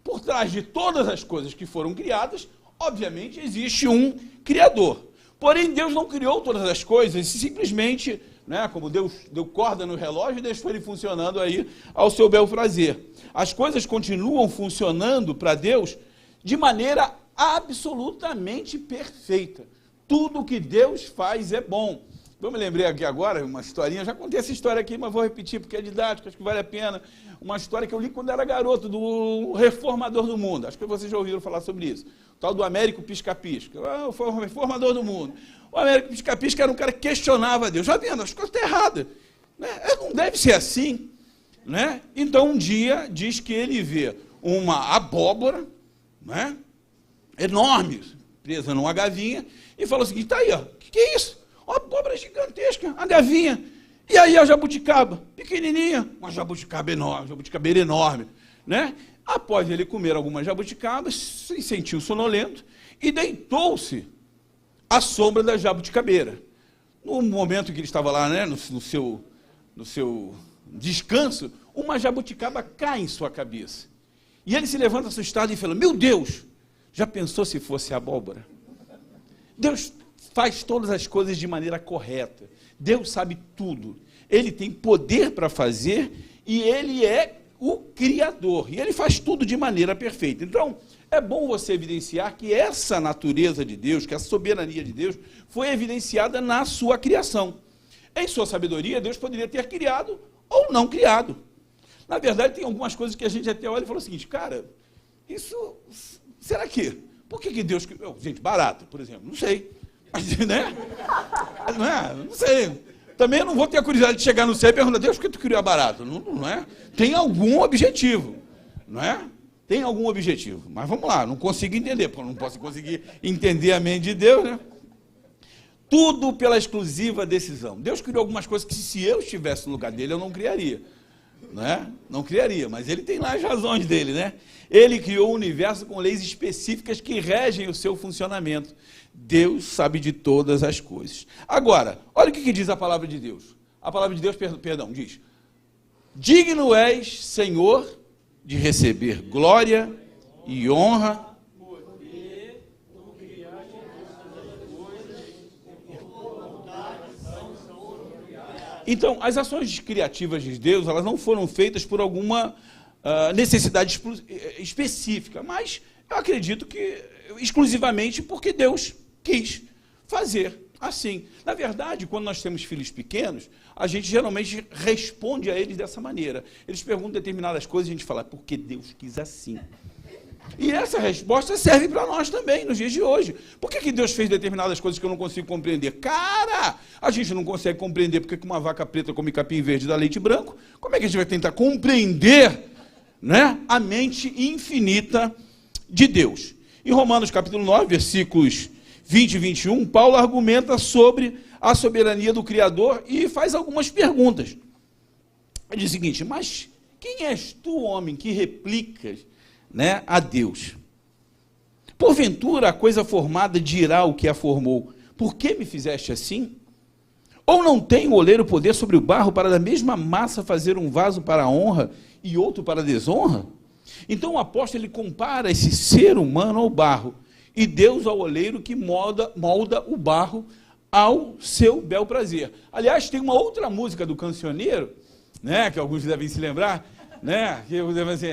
Por trás de todas as coisas que foram criadas, obviamente, existe um Criador. Porém, Deus não criou todas as coisas, simplesmente, né, como Deus deu corda no relógio e deixou ele funcionando aí ao seu bel prazer. As coisas continuam funcionando para Deus de maneira absolutamente perfeita. Tudo que Deus faz é bom. Eu me lembrei aqui agora, uma historinha, já contei essa história aqui, mas vou repetir porque é didático, acho que vale a pena. Uma história que eu li quando era garoto, do Reformador do Mundo. Acho que vocês já ouviram falar sobre isso. O tal do Américo Pisca-Pisca. Foi o Reformador do Mundo. O Américo Pisca-Pisca era um cara que questionava Deus. Já vendo, as coisas estão erradas. Né? Não deve ser assim. Né? Então, um dia, diz que ele vê uma abóbora, né, enorme, presa numa gavinha, e falou o seguinte: tá aí, ó, que é isso? Uma abóbora gigantesca, a gavinha. E aí a jabuticaba, pequenininha, uma jabuticabeira enorme, né? Após ele comer algumas jabuticabas, se sentiu sonolento e deitou-se à sombra da jabuticabeira. No momento que ele estava lá, né, no seu descanso, uma jabuticaba cai em sua cabeça. E ele se levanta assustado e fala: meu Deus, já pensou se fosse abóbora? Deus faz todas as coisas de maneira correta. Deus sabe tudo. Ele tem poder para fazer e ele é o Criador. E ele faz tudo de maneira perfeita. Então, é bom você evidenciar que essa natureza de Deus, que a soberania de Deus, foi evidenciada na sua criação. Em sua sabedoria, Deus poderia ter criado ou não criado. Na verdade, tem algumas coisas que a gente até olha e fala o seguinte, cara, isso, será que... Por que Deus... Gente, barata, por exemplo, não sei. Mas, né? Não sei. Também eu não vou ter a curiosidade de chegar no céu e perguntar, Deus, por que tu criou a barata? Não é? Tem algum objetivo, não é? Tem algum objetivo. Mas vamos lá, não consigo entender, porque eu não posso conseguir entender a mente de Deus, né? Tudo pela exclusiva decisão. Deus criou algumas coisas que, se eu estivesse no lugar dele, eu não criaria. Né? Não criaria, mas ele tem lá as razões dele, né? Ele criou o universo com leis específicas que regem o seu funcionamento. Deus sabe de todas as coisas. Agora, olha o que diz a palavra de Deus. A palavra de Deus, perdão, diz: digno és, Senhor, de receber glória e honra. Então, as ações criativas de Deus, elas não foram feitas por alguma necessidade específica, mas eu acredito que exclusivamente porque Deus quis fazer assim. Na verdade, quando nós temos filhos pequenos, a gente geralmente responde a eles dessa maneira. Eles perguntam determinadas coisas e a gente fala, porque Deus quis assim. E essa resposta serve para nós também, nos dias de hoje. Por que Deus fez determinadas coisas que eu não consigo compreender? Cara, a gente não consegue compreender porque uma vaca preta come capim verde e dá leite branco. Como é que a gente vai tentar compreender, né, a mente infinita de Deus? Em Romanos capítulo 9, versículos 20 e 21, Paulo argumenta sobre a soberania do Criador e faz algumas perguntas. Ele diz o seguinte, mas quem és tu, homem, que replicas, né, a Deus? Porventura a coisa formada dirá o que a formou, por que me fizeste assim? Ou não tem o oleiro poder sobre o barro para da mesma massa fazer um vaso para a honra e outro para a desonra? Então o apóstolo, ele compara esse ser humano ao barro e Deus ao oleiro que molda o barro ao seu bel prazer. Aliás, tem uma outra música do Cancioneiro, né, que alguns devem se lembrar, né, que devem assim,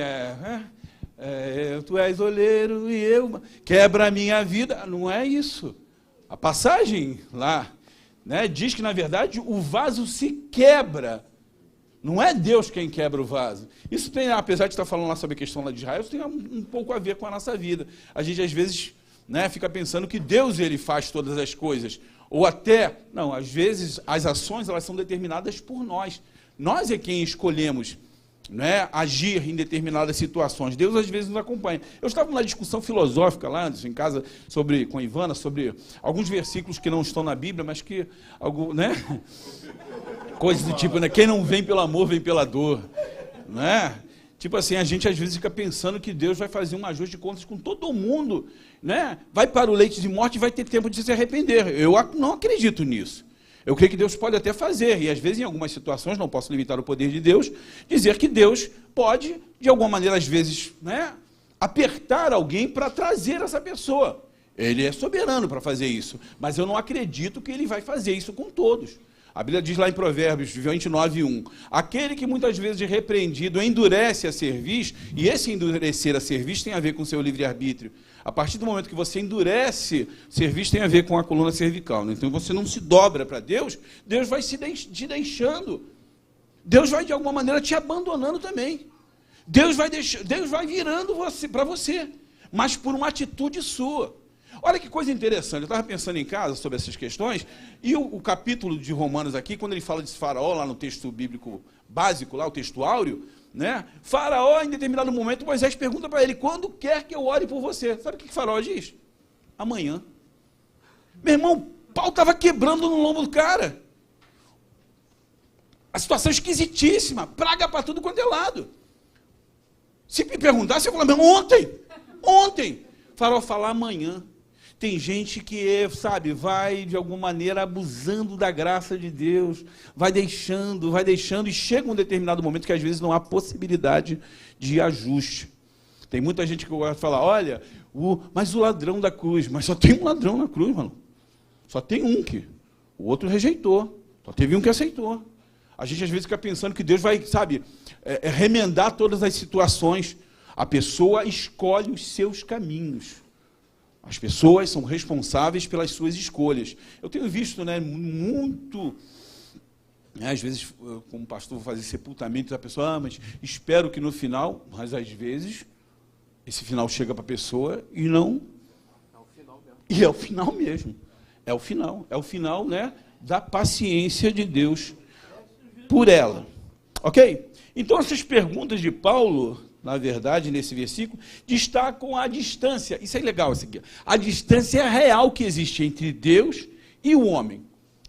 tu és oleiro e eu quebra a minha vida. Não é isso. A passagem lá, né, diz que, na verdade, o vaso se quebra. Não é Deus quem quebra o vaso. Isso tem, apesar de estar falando lá sobre a questão lá de Israel, isso tem um pouco a ver com a nossa vida. A gente, às vezes, né, fica pensando que Deus, ele faz todas as coisas. Ou até, não, às vezes, as ações, elas são determinadas por nós. Nós é quem escolhemos, né, agir em determinadas situações. Deus às vezes nos acompanha. Eu estava numa discussão filosófica lá, em casa, com a Ivana, sobre alguns versículos que não estão na Bíblia, mas que, né, coisas do tipo, né, quem não vem pelo amor, vem pela dor. Né? Tipo assim, a gente às vezes fica pensando que Deus vai fazer um ajuste de contas com todo mundo, né? Vai para o leite de morte e vai ter tempo de se arrepender. Eu não acredito nisso. Eu creio que Deus pode até fazer, e às vezes em algumas situações, não posso limitar o poder de Deus, dizer que Deus pode, de alguma maneira, às vezes, né, apertar alguém para trazer essa pessoa. Ele é soberano para fazer isso, mas eu não acredito que ele vai fazer isso com todos. A Bíblia diz lá em Provérbios 29:1, aquele que muitas vezes é repreendido endurece a cerviz, e esse endurecer a cerviz tem a ver com o seu livre-arbítrio. A partir do momento que você endurece, cerviz tem a ver com a coluna cervical. Né? Então você não se dobra para Deus, Deus vai te deixando. Deus vai, de alguma maneira, te abandonando também. Deus vai virando para você, mas por uma atitude sua. Olha que coisa interessante, eu estava pensando em casa sobre essas questões, e o capítulo de Romanos aqui, quando ele fala de Faraó, lá no texto bíblico básico, lá o texto áureo, né? Faraó, em determinado momento, Moisés pergunta para ele, quando quer que eu ore por você? Sabe o que Faraó diz? Amanhã. Meu irmão, o pau estava quebrando no lombo do cara. A situação esquisitíssima, praga para tudo quanto é lado. Se me perguntasse, eu falaria, ontem. Faraó fala amanhã. Tem gente que, sabe, vai, de alguma maneira, abusando da graça de Deus, vai deixando, e chega um determinado momento que, às vezes, não há possibilidade de ajuste. Tem muita gente que gosta de falar, olha, mas o ladrão da cruz, mas só tem um ladrão na cruz, mano. Só tem um que, o outro rejeitou, só teve um que aceitou. A gente, às vezes, fica pensando que Deus vai, sabe, remendar todas as situações. A pessoa escolhe os seus caminhos. As pessoas são responsáveis pelas suas escolhas. Eu tenho visto, né, muito Às vezes, como pastor, vou fazer sepultamento, a pessoa, mas espero que no final, mas às vezes, esse final chega para a pessoa e não... É o final mesmo. E é o final mesmo. É o final, né, da paciência de Deus por ela. Ok? Então, essas perguntas de Paulo, na verdade, nesse versículo, destacam a distância. Isso é legal, isso aqui. A distância real que existe entre Deus e o homem.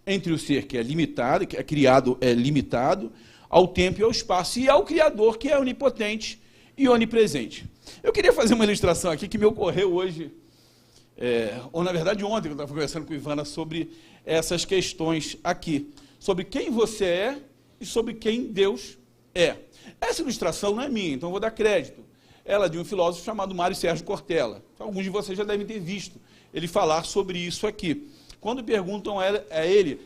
Entre o ser que é limitado, que é criado, é limitado, ao tempo e ao espaço, e ao Criador, que é onipotente e onipresente. Eu queria fazer uma ilustração aqui que me ocorreu hoje, ou na verdade ontem, eu estava conversando com a Ivana sobre essas questões aqui, sobre quem você é e sobre quem Deus é. Essa ilustração não é minha, então eu vou dar crédito. Ela é de um filósofo chamado Mário Sérgio Cortella. Alguns de vocês já devem ter visto ele falar sobre isso aqui. Quando perguntam a ele,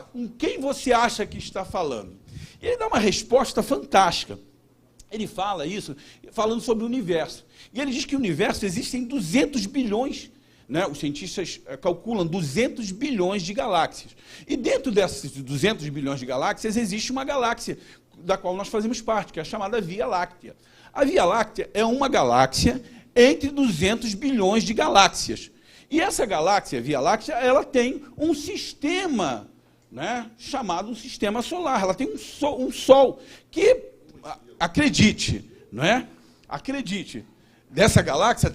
com quem você acha que está falando? E ele dá uma resposta fantástica. Ele fala isso falando sobre o universo. E ele diz que no universo existem 200 bilhões, né? Os cientistas calculam 200 bilhões de galáxias. E dentro desses 200 bilhões de galáxias existe uma galáxia da qual nós fazemos parte, que é a chamada Via Láctea. A Via Láctea é uma galáxia entre 200 bilhões de galáxias. E essa galáxia, Via Láctea, ela tem um sistema, né, chamado um sistema solar. Ela tem um Sol que, acredite, não é? Acredite, dessa galáxia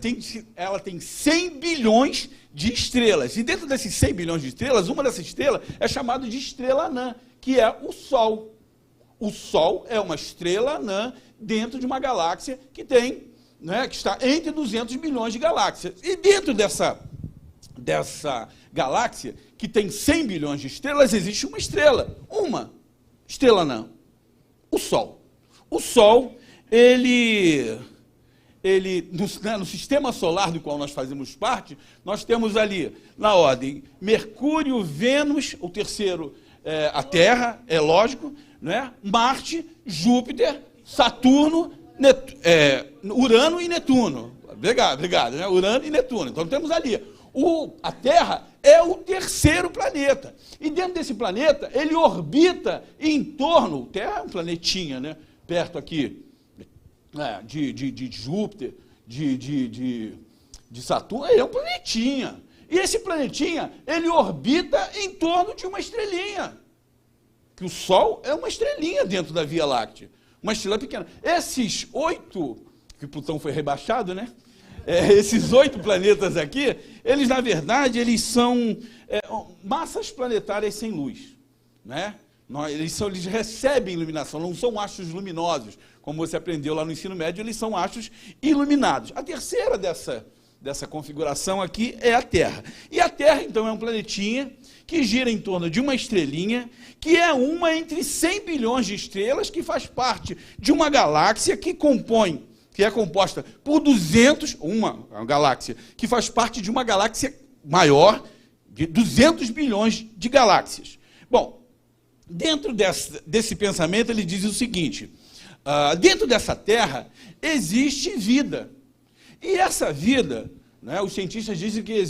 ela tem 100 bilhões de estrelas. E dentro desses 100 bilhões de estrelas, uma dessas estrelas é chamada de estrela anã, que é o Sol. O Sol é uma estrela anã dentro de uma galáxia que tem, né, que está entre 200 bilhões de galáxias. E dentro dessa galáxia, que tem 100 bilhões de estrelas, existe uma estrela anã, o Sol. O Sol, no sistema solar do qual nós fazemos parte, nós temos ali, na ordem, Mercúrio, Vênus, o terceiro a Terra, é lógico, né? Marte, Júpiter, Saturno, Urano e Netuno. Obrigado, né? Urano e Netuno. Então temos ali. A Terra é o terceiro planeta. E dentro desse planeta, ele orbita em torno... Terra é um planetinha, né? Perto aqui de Júpiter, de Saturno, ele é um planetinha. E esse planetinha, ele orbita em torno de uma estrelinha. Que o Sol é uma estrelinha dentro da Via Láctea. Uma estrela pequena. Esses 8, que Plutão foi rebaixado, né? Esses 8 planetas aqui, eles, na verdade, eles são massas planetárias sem luz, né? Eles recebem iluminação, não são astros luminosos, como você aprendeu lá no ensino médio, eles são astros iluminados. A terceira dessa configuração aqui é a Terra. E a Terra, então, é um planetinha que gira em torno de uma estrelinha, que é uma entre 100 bilhões de estrelas, que faz parte de uma galáxia que é composta por 200, uma galáxia, que faz parte de uma galáxia maior, de 200 bilhões de galáxias. Bom, dentro desse pensamento, ele diz o seguinte, dentro dessa Terra existe vida. E essa vida, né, os cientistas dizem que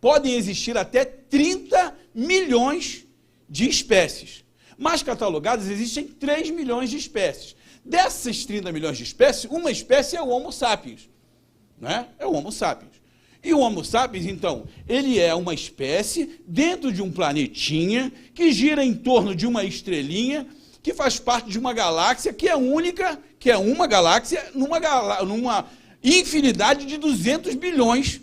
podem existir até 30 milhões de espécies. Mais catalogadas, existem 3 milhões de espécies. Dessas 30 milhões de espécies, uma espécie é o Homo sapiens. Né? É o Homo sapiens. E o Homo sapiens, então, ele é uma espécie dentro de um planetinha que gira em torno de uma estrelinha que faz parte de uma galáxia que é única, que é uma galáxia numa infinidade de 200 bilhões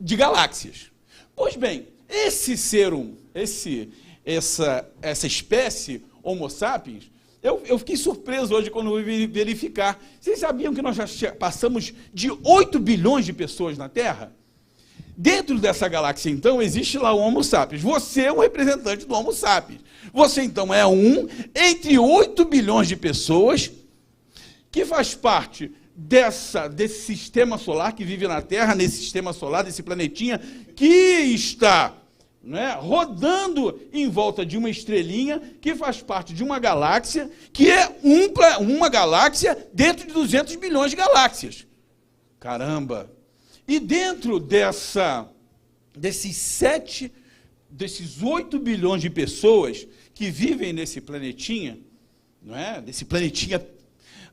de galáxias. Pois bem, essa espécie Homo sapiens, eu fiquei surpreso hoje quando eu vi verificar. Vocês sabiam que nós já passamos de 8 bilhões de pessoas na Terra? Dentro dessa galáxia, então, existe lá o Homo sapiens. Você é um representante do Homo sapiens. Você, então, é um entre 8 bilhões de pessoas que faz parte desse sistema solar que vive na Terra, nesse sistema solar, desse planetinha, que está, né, rodando em volta de uma estrelinha que faz parte de uma galáxia, que é uma galáxia dentro de 200 bilhões de galáxias. Caramba! E dentro desses 7 desses 8 bilhões de pessoas que vivem nesse planetinha, não é? Desse planetinha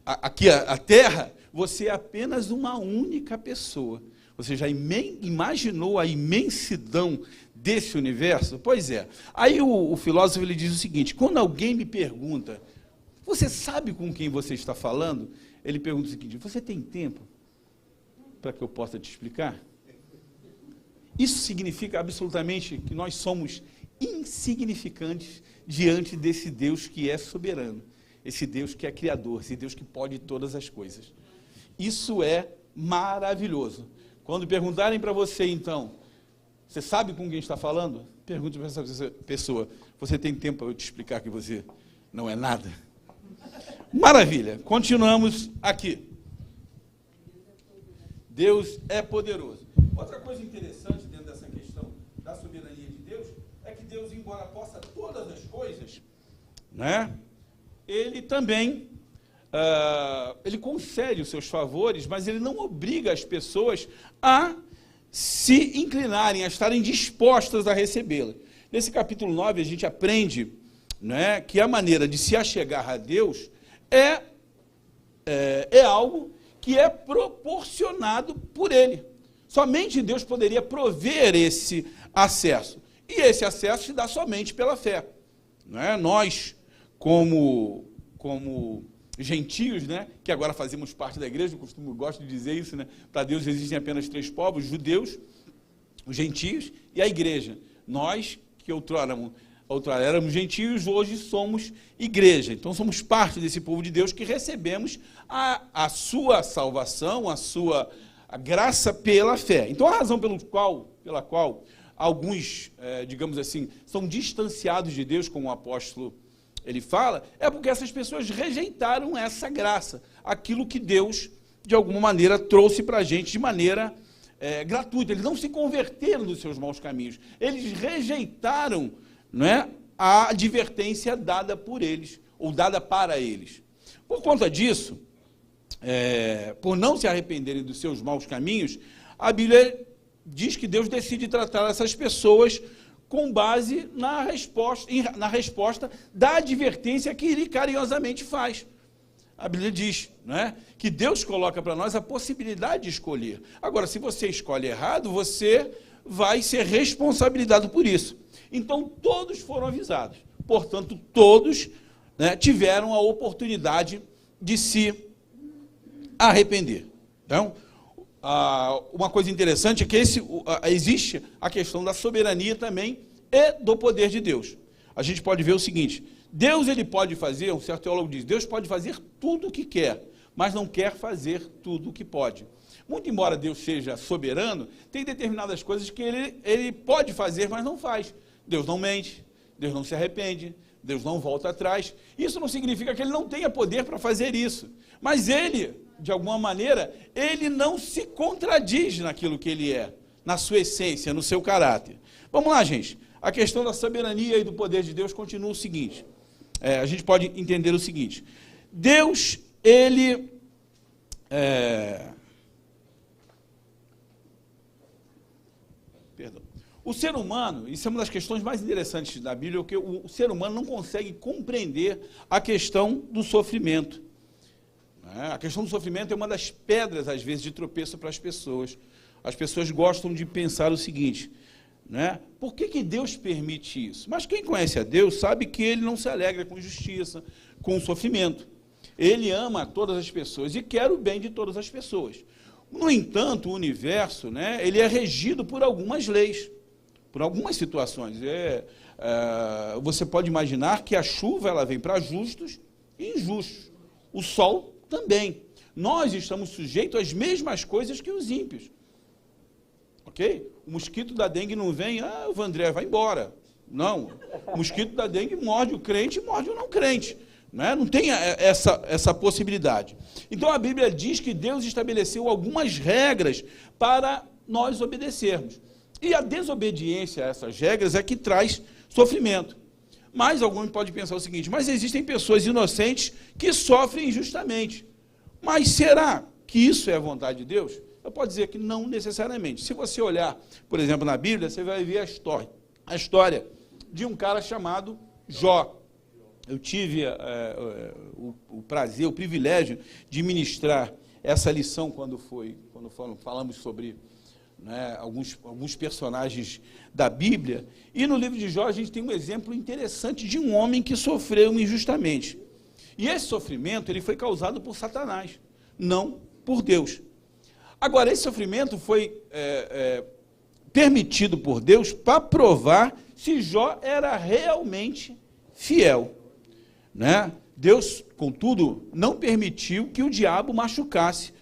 aqui, a Terra, você é apenas uma única pessoa. Você já imaginou a imensidão desse universo? Pois é. Aí o filósofo ele diz o seguinte: quando alguém me pergunta, você sabe com quem você está falando? Ele pergunta o seguinte: você tem tempo para que eu possa te explicar? Isso significa absolutamente que nós somos insignificantes diante desse Deus que é soberano, esse Deus que é criador, esse Deus que pode todas as coisas. Isso é maravilhoso. Quando perguntarem para você, então, você sabe com quem está falando? Pergunte para essa pessoa: você tem tempo para eu te explicar que você não é nada? Maravilha, continuamos aqui. Deus é poderoso. Outra coisa interessante dentro dessa questão da soberania de Deus é que Deus, embora possa todas as coisas, né, ele também ele concede os seus favores, mas ele não obriga as pessoas a se inclinarem, a estarem dispostas a recebê-la. Nesse capítulo 9, a gente aprende, né, que a maneira de se achegar a Deus é algo que é proporcionado por Ele. Somente Deus poderia prover esse acesso. E esse acesso se dá somente pela fé. Não é? Nós, como gentios, né, que agora fazemos parte da igreja, eu gosto de dizer isso, né, para Deus existem apenas 3 povos: judeus, os gentios e a igreja. Nós, que outrora éramos gentios, hoje somos igreja. Então somos parte desse povo de Deus que recebemos a sua salvação, a graça pela fé. Então a razão pela qual alguns, digamos assim, são distanciados de Deus, como o apóstolo ele fala, é porque essas pessoas rejeitaram essa graça, aquilo que Deus, de alguma maneira, trouxe para a gente de maneira gratuita. Eles não se converteram dos seus maus caminhos, eles rejeitaram, não é, a advertência dada por eles, ou dada para eles. Por conta disso, por não se arrependerem dos seus maus caminhos, a Bíblia diz que Deus decide tratar essas pessoas com base na resposta da advertência que Ele carinhosamente faz. A Bíblia diz, não é, que Deus coloca para nós a possibilidade de escolher. Agora, se você escolhe errado, você vai ser responsabilizado por isso. Então, todos foram avisados. Portanto, todos, né, tiveram a oportunidade de se arrepender. Então, uma coisa interessante é que existe a questão da soberania também e do poder de Deus. A gente pode ver o seguinte: Deus, ele pode fazer, um certo teólogo diz, Deus pode fazer tudo o que quer, mas não quer fazer tudo o que pode. Muito embora Deus seja soberano, tem determinadas coisas que ele pode fazer, mas não faz. Deus não mente, Deus não se arrepende, Deus não volta atrás. Isso não significa que ele não tenha poder para fazer isso, mas ele, de alguma maneira, ele não se contradiz naquilo que ele é, na sua essência, no seu caráter. Vamos lá, gente. A questão da soberania e do poder de Deus continua o seguinte. A gente pode entender o seguinte: Deus, ele o ser humano, isso é uma das questões mais interessantes da Bíblia, porque o ser humano não consegue compreender a questão do sofrimento. A questão do sofrimento é uma das pedras, às vezes, de tropeço para as pessoas. As pessoas gostam de pensar o seguinte, né? Por que Deus permite isso? Mas quem conhece a Deus sabe que Ele não se alegra com injustiça, com sofrimento. Ele ama todas as pessoas e quer o bem de todas as pessoas. No entanto, o universo, né, ele é regido por algumas leis, por algumas situações. Você pode imaginar que a chuva ela vem para justos e injustos. O sol também. Nós estamos sujeitos às mesmas coisas que os ímpios. Ok? O mosquito da dengue não vem, o Vandré vai embora. Não. O mosquito da dengue morde o crente e morde o não crente. Não tem essa possibilidade. Então a Bíblia diz que Deus estabeleceu algumas regras para nós obedecermos. E a desobediência a essas regras é que traz sofrimento. Mas alguns podem pensar o seguinte: mas existem pessoas inocentes que sofrem injustamente. Mas será que isso é a vontade de Deus? Eu posso dizer que não necessariamente. Se você olhar, por exemplo, na Bíblia, você vai ver a a história de um cara chamado Jó. Eu tive o prazer, o privilégio de ministrar essa lição quando falamos sobre, né, alguns personagens da Bíblia. E no livro de Jó a gente tem um exemplo interessante de um homem que sofreu injustamente. E esse sofrimento ele foi causado por Satanás, não por Deus. Agora, esse sofrimento foi permitido por Deus para provar se Jó era realmente fiel, né? Deus, contudo, não permitiu que o diabo machucasse,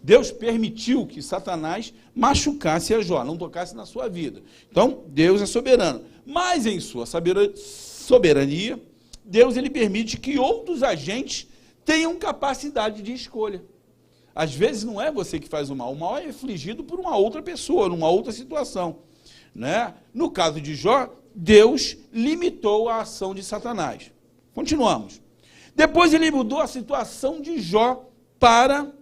Deus permitiu que Satanás machucasse a Jó, não tocasse na sua vida. Então, Deus é soberano. Mas, em sua soberania, Deus ele permite que outros agentes tenham capacidade de escolha. Às vezes não é você que faz o mal é infligido por uma outra pessoa, numa outra situação, né? No caso de Jó, Deus limitou a ação de Satanás. Continuamos. Depois ele mudou a situação de Jó para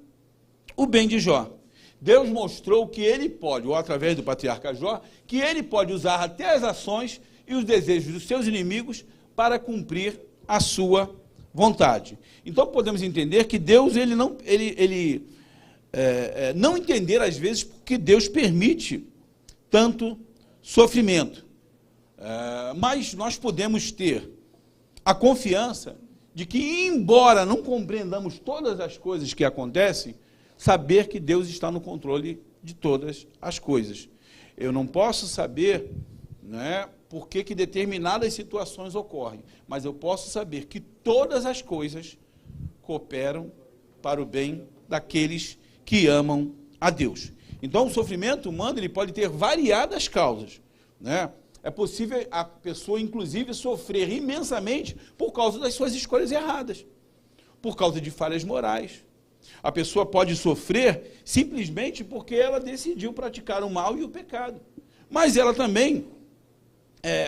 o bem de Jó. Deus mostrou que ele pode, ou através do patriarca Jó, que ele pode usar até as ações e os desejos dos seus inimigos para cumprir a sua vontade. Então podemos entender que Deus não entender às vezes porque Deus permite tanto sofrimento. Mas nós podemos ter a confiança de que, embora não compreendamos todas as coisas que acontecem, saber que Deus está no controle de todas as coisas. Eu não posso saber, né, por que determinadas situações ocorrem, mas eu posso saber que todas as coisas cooperam para o bem daqueles que amam a Deus. Então, o sofrimento humano ele pode ter variadas causas, né? É possível a pessoa, inclusive, sofrer imensamente por causa das suas escolhas erradas, por causa de falhas morais. A pessoa pode sofrer simplesmente porque ela decidiu praticar o mal e o pecado. Mas ela também,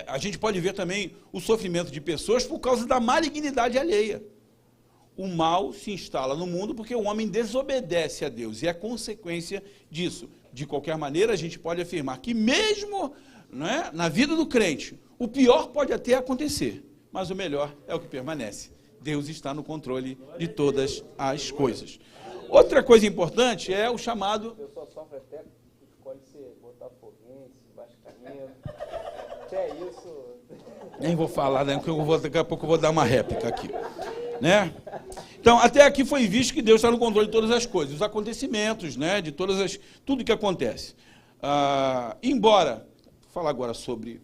a gente pode ver também o sofrimento de pessoas por causa da malignidade alheia. O mal se instala no mundo porque o homem desobedece a Deus, e é consequência disso. De qualquer maneira, a gente pode afirmar que mesmo, né, na vida do crente, o pior pode até acontecer, mas o melhor é o que permanece. Deus está no controle de todas as coisas. Outra coisa importante é o chamado... Eu só sofro até escolhe ser botafoguense, vascaíno. Que é isso? Nem vou falar, né, porque daqui a pouco eu vou dar uma réplica aqui, né? Então, até aqui foi visto que Deus está no controle de todas as coisas, os acontecimentos, né, de tudo que acontece. Embora, vou falar agora sobre,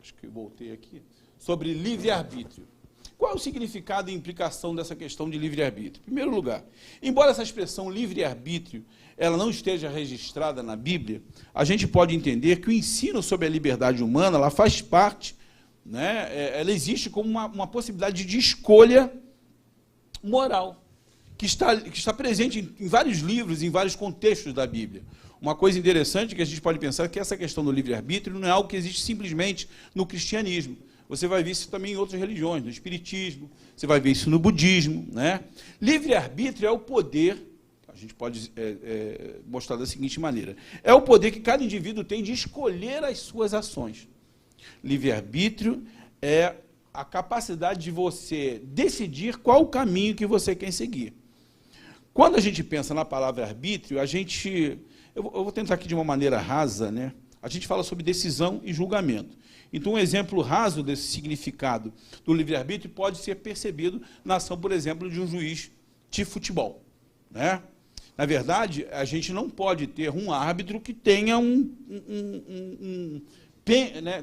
acho que eu voltei aqui, sobre livre-arbítrio. Qual é o significado e implicação dessa questão de livre-arbítrio? Em primeiro lugar, embora essa expressão livre-arbítrio ela não esteja registrada na Bíblia, a gente pode entender que o ensino sobre a liberdade humana ela faz parte, né, ela existe como uma possibilidade de escolha moral, que está presente em vários livros, em vários contextos da Bíblia. Uma coisa interessante que a gente pode pensar é que essa questão do livre-arbítrio não é algo que existe simplesmente no cristianismo. Você vai ver isso também em outras religiões, no espiritismo, você vai ver isso no budismo, né? Livre-arbítrio é o poder, a gente pode mostrar da seguinte maneira, é o poder que cada indivíduo tem de escolher as suas ações. Livre-arbítrio é a capacidade de você decidir qual o caminho que você quer seguir. Quando a gente pensa na palavra arbítrio, eu vou tentar aqui de uma maneira rasa, né? A gente fala sobre decisão e julgamento. Então, um exemplo raso desse significado do livre-arbítrio pode ser percebido na ação, por exemplo, de um juiz de futebol, né? Na verdade, a gente não pode ter um árbitro que tenha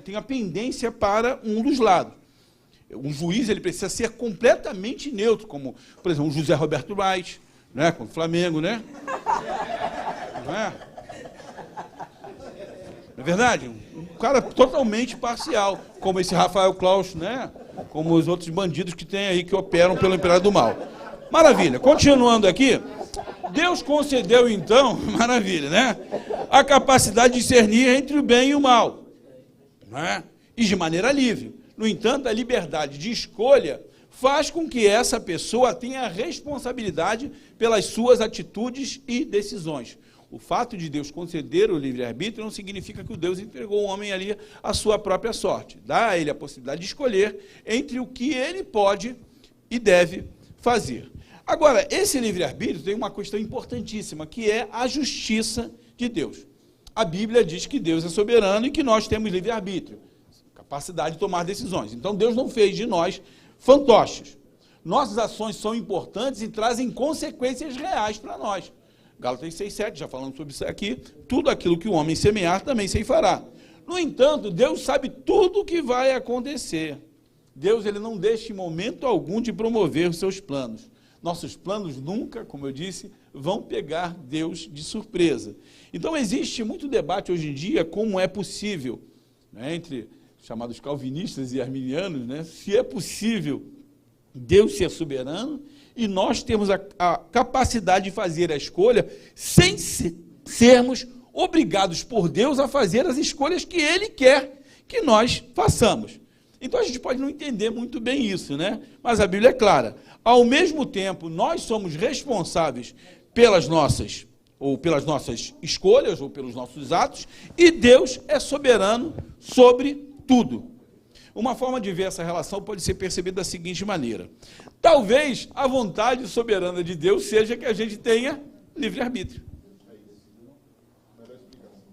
tenha pendência para um dos lados. Um juiz ele precisa ser completamente neutro, como, por exemplo, o José Roberto Wright, né, com o Flamengo, né? Não é? Não é verdade? Um cara totalmente parcial, como esse Rafael Klaus, né? Como os outros bandidos que tem aí, que operam pelo Império do Mal. Maravilha. Continuando aqui, Deus concedeu, então, maravilha, né? A capacidade de discernir entre o bem e o mal, né? E de maneira livre. No entanto, a liberdade de escolha faz com que essa pessoa tenha responsabilidade pelas suas atitudes e decisões. O fato de Deus conceder o livre-arbítrio não significa que o Deus entregou o homem ali à sua própria sorte. Dá a ele a possibilidade de escolher entre o que ele pode e deve fazer. Agora, esse livre-arbítrio tem uma questão importantíssima, que é a justiça de Deus. A Bíblia diz que Deus é soberano e que nós temos livre-arbítrio, capacidade de tomar decisões. Então, Deus não fez de nós fantoches. Nossas ações são importantes e trazem consequências reais para nós. Gálatas 6,7, já falamos sobre isso aqui, tudo aquilo que o homem semear também ceifará. No entanto, Deus sabe tudo o que vai acontecer. Deus ele não deixa em momento algum de promover os seus planos. Nossos planos nunca, como eu disse, vão pegar Deus de surpresa. Então existe muito debate hoje em dia como é possível, né, entre chamados calvinistas e arminianos, né, se é possível Deus ser soberano e nós temos a capacidade de fazer a escolha sem sermos obrigados por Deus a fazer as escolhas que Ele quer que nós façamos. Então a gente pode não entender muito bem isso, né? Mas a Bíblia é clara. Ao mesmo tempo, nós somos responsáveis pelas nossas escolhas ou pelos nossos atos, e Deus é soberano sobre tudo. Uma forma de ver essa relação pode ser percebida da seguinte maneira. Talvez a vontade soberana de Deus seja que a gente tenha livre-arbítrio.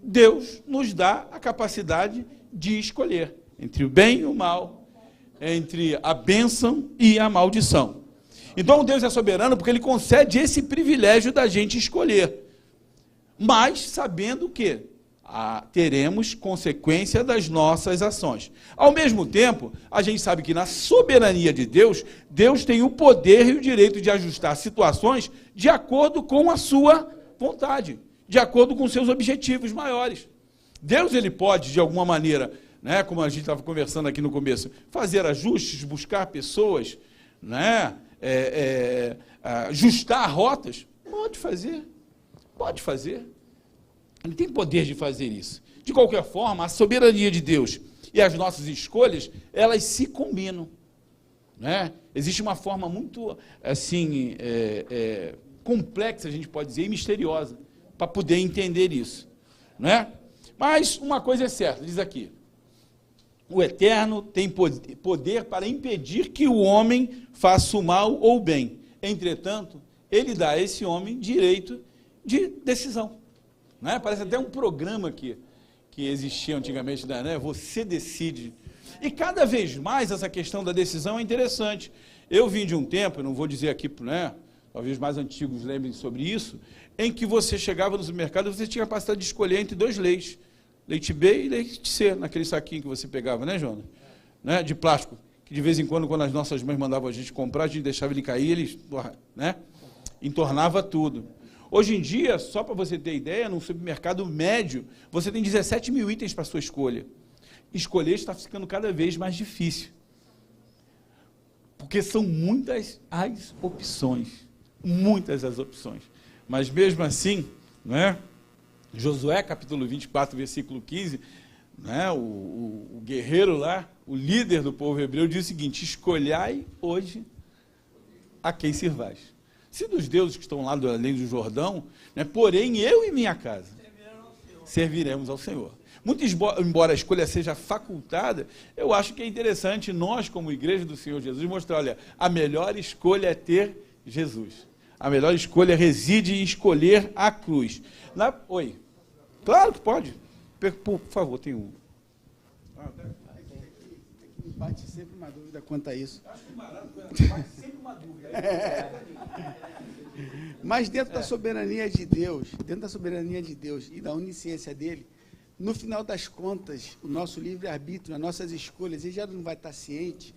Deus nos dá a capacidade de escolher entre o bem e o mal, entre a bênção e a maldição. Então Deus é soberano porque Ele concede esse privilégio da gente escolher, mas sabendo que teremos consequência das nossas ações. Ao mesmo tempo, a gente sabe que na soberania de Deus, Deus tem o poder e o direito de ajustar situações de acordo com a sua vontade, de acordo com seus objetivos maiores. Deus ele pode, de alguma maneira, né, como a gente estava conversando aqui no começo, fazer ajustes, buscar pessoas, né, ajustar rotas. Pode fazer. Ele tem poder de fazer isso. De qualquer forma, a soberania de Deus e as nossas escolhas, elas se combinam, né? Existe uma forma muito, assim, complexa, a gente pode dizer, e misteriosa, para poder entender isso, né? Mas uma coisa é certa, diz aqui, o Eterno tem poder para impedir que o homem faça o mal ou o bem. Entretanto, ele dá a esse homem direito de decisão. Né? Parece até um programa que existia antigamente, né? Você decide. E cada vez mais essa questão da decisão é interessante. Eu vim de um tempo, não vou dizer aqui, né, talvez mais antigos lembrem sobre isso, em que você chegava no supermercado e você tinha a capacidade de escolher entre dois leites. Leite B e leite C, naquele saquinho que você pegava, né, Jonas? Né, de plástico, que de vez em quando as nossas mães mandavam a gente comprar, a gente deixava ele cair, ele, né, entornava tudo. Hoje em dia, só para você ter ideia, no supermercado médio, você tem 17 mil itens para a sua escolha. Escolher está ficando cada vez mais difícil. Porque são muitas as opções. Muitas as opções. Mas mesmo assim, né, Josué, capítulo 24, versículo 15, né, o guerreiro lá, o líder do povo hebreu, diz o seguinte: escolhai hoje a quem servais. Se dos deuses que estão lá além do Jordão, né, porém eu e minha casa serviremos ao Senhor. Muito embora a escolha seja facultada, eu acho que é interessante nós, como igreja do Senhor Jesus, mostrar, olha, a melhor escolha é ter Jesus. A melhor escolha reside em escolher a cruz. Oi. Claro que pode. Por favor, tem um. Me bate sempre uma dúvida quanto a isso. Bate sempre uma dúvida. Mas dentro da soberania de Deus, e da onisciência dele, no final das contas, o nosso livre-arbítrio, as nossas escolhas, ele já não vai estar ciente.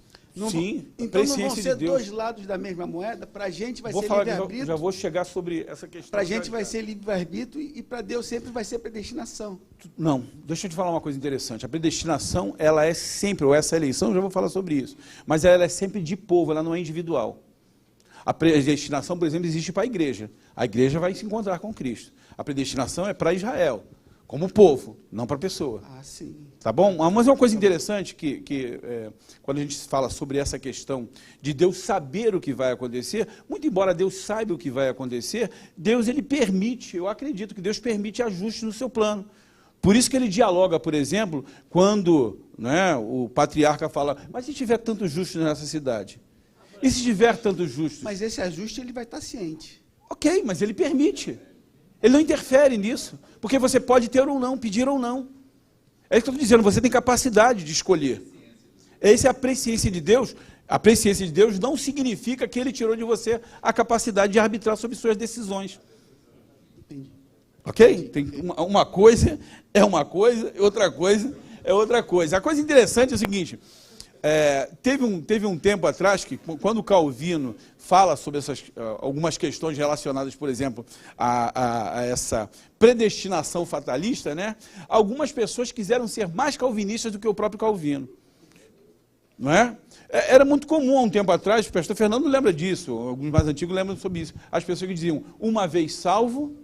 Sim, então não vão ser dois lados da mesma moeda. Para a gente vai ser livre-arbítrio. Já vou chegar sobre essa questão. Para a gente vai ser livre-arbítrio e para Deus sempre vai ser predestinação. Não, deixa eu te falar uma coisa interessante. A predestinação, ela é sempre, ou essa eleição, já vou falar sobre isso, mas ela é sempre de povo, ela não é individual. A predestinação, por exemplo, existe para a igreja. A igreja vai se encontrar com Cristo. A predestinação é para Israel. como povo, não para a pessoa. Ah, sim. Tá bom? Mas é uma coisa interessante que quando a gente fala sobre essa questão de Deus saber o que vai acontecer, muito embora Deus saiba o que vai acontecer, Deus ele permite, eu acredito que Deus permite ajustes no seu plano. Por isso que ele dialoga, por exemplo, quando, né, o patriarca fala, mas se tiver tantos justos nessa cidade? E se tiver tantos justos? Mas esse ajuste ele vai estar ciente. Ok, mas ele permite. Ele não interfere nisso, porque você pode ter ou não, pedir ou não. É isso que eu estou dizendo, você tem capacidade de escolher. Essa é a presciência de Deus. A presciência de Deus não significa que ele tirou de você a capacidade de arbitrar sobre suas decisões. Entendi. Ok? Tem uma coisa é uma coisa, outra coisa é outra coisa. A coisa interessante é o seguinte, teve um tempo atrás que, quando o Calvino fala sobre algumas questões relacionadas, por exemplo, a essa predestinação fatalista, né? Algumas pessoas quiseram ser mais calvinistas do que o próprio Calvino. Não é? Era muito comum há um tempo atrás, o pastor Fernando lembra disso, alguns mais antigos lembram sobre isso, as pessoas que diziam, uma vez salvo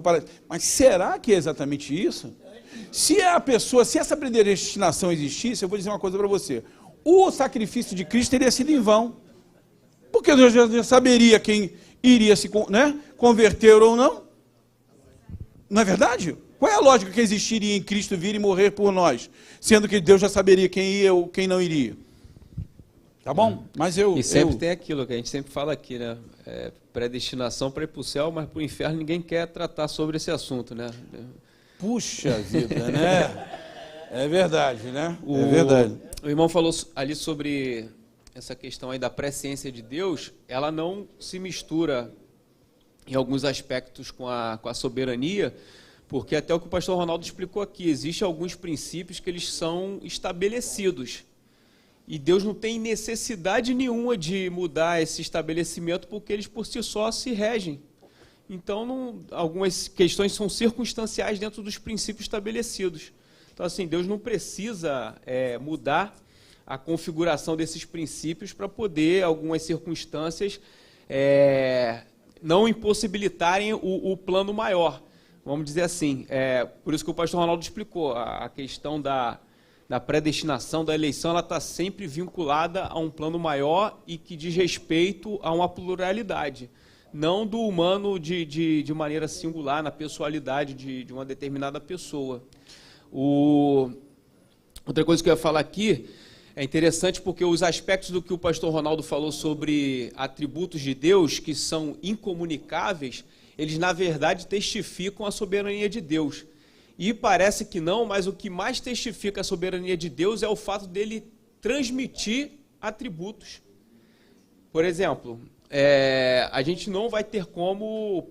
para... Mas será que é exatamente isso? Se essa predestinação existisse, eu vou dizer uma coisa para você, o sacrifício de Cristo teria sido em vão, porque Deus já saberia quem iria se converter ou não. Não é verdade? Qual é a lógica que existiria em Cristo vir e morrer por nós, sendo que Deus já saberia quem ia ou quem não iria? Tá bom? Mas E sempre tem aquilo que a gente sempre fala aqui, né? Predestinação para ir para o céu, mas para o inferno ninguém quer tratar sobre esse assunto, né? Puxa vida, né? É verdade, né? É verdade. O irmão falou ali sobre essa questão aí da presciência de Deus, ela não se mistura em alguns aspectos com a soberania, porque até o que o pastor Ronaldo explicou aqui, existem alguns princípios que eles são estabelecidos. E Deus não tem necessidade nenhuma de mudar esse estabelecimento, porque eles por si só se regem. Então, algumas questões são circunstanciais dentro dos princípios estabelecidos. Então, assim, Deus não precisa mudar a configuração desses princípios para poder, algumas circunstâncias, não impossibilitarem o plano maior. Vamos dizer assim, por isso que o pastor Ronaldo explicou, a questão da predestinação, da eleição, ela está sempre vinculada a um plano maior e que diz respeito a uma pluralidade, não do humano de maneira singular, na pessoalidade de uma determinada pessoa. Outra coisa que eu ia falar aqui, é interessante porque os aspectos do que o pastor Ronaldo falou sobre atributos de Deus, que são incomunicáveis, eles, na verdade, testificam a soberania de Deus. E parece que não, mas o que mais testifica a soberania de Deus é o fato dele transmitir atributos. Por exemplo, a gente não vai ter como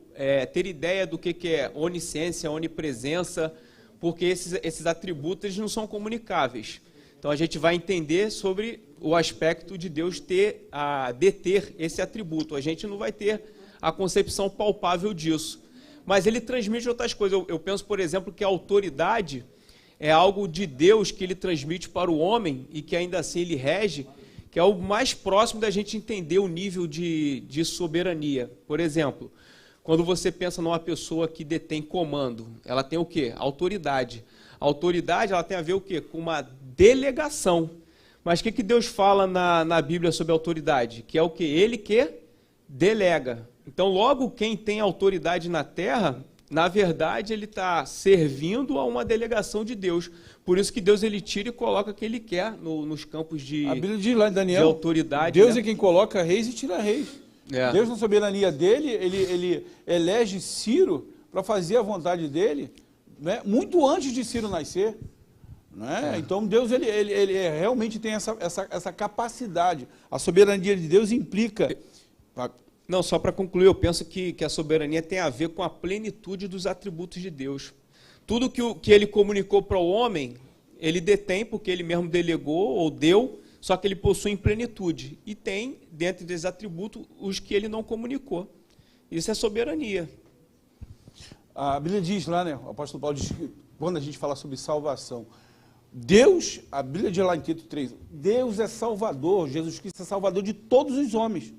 ter ideia do que é onisciência, onipresença, porque esses atributos eles não são comunicáveis. Então a gente vai entender sobre o aspecto de Deus deter esse atributo. A gente não vai ter a concepção palpável disso. Mas ele transmite outras coisas. Eu penso, por exemplo, que a autoridade é algo de Deus que ele transmite para o homem e que ainda assim ele rege, que é o mais próximo da gente entender o nível de soberania. Por exemplo, quando você pensa numa pessoa que detém comando, ela tem o quê? Autoridade. A autoridade ela tem a ver o quê? Com uma delegação. Mas o que Deus fala na Bíblia sobre autoridade? Que é o quê? Ele que delega. Então, logo, quem tem autoridade na terra, na verdade, ele está servindo a uma delegação de Deus. Por isso que Deus ele tira e coloca o que ele quer nos campos de, a Bíblia diz lá em Daniel, de autoridade. Deus né? é quem coloca reis e tira reis. Deus, na soberania dele, ele elege Ciro para fazer a vontade dele, né, muito antes de Ciro nascer. Né? Então, Deus ele realmente tem essa capacidade. A soberania de Deus implica... Não, só para concluir, eu penso que a soberania tem a ver com a plenitude dos atributos de Deus. Tudo que ele comunicou para o homem, ele detém, porque ele mesmo delegou ou deu, só que ele possui em plenitude. E tem, dentro desses atributos, os que ele não comunicou. Isso é soberania. A Bíblia diz lá, né, o apóstolo Paulo diz que quando a gente fala sobre salvação, Deus, a Bíblia diz lá em Tito 3, Deus é salvador, Jesus Cristo é salvador de todos os homens.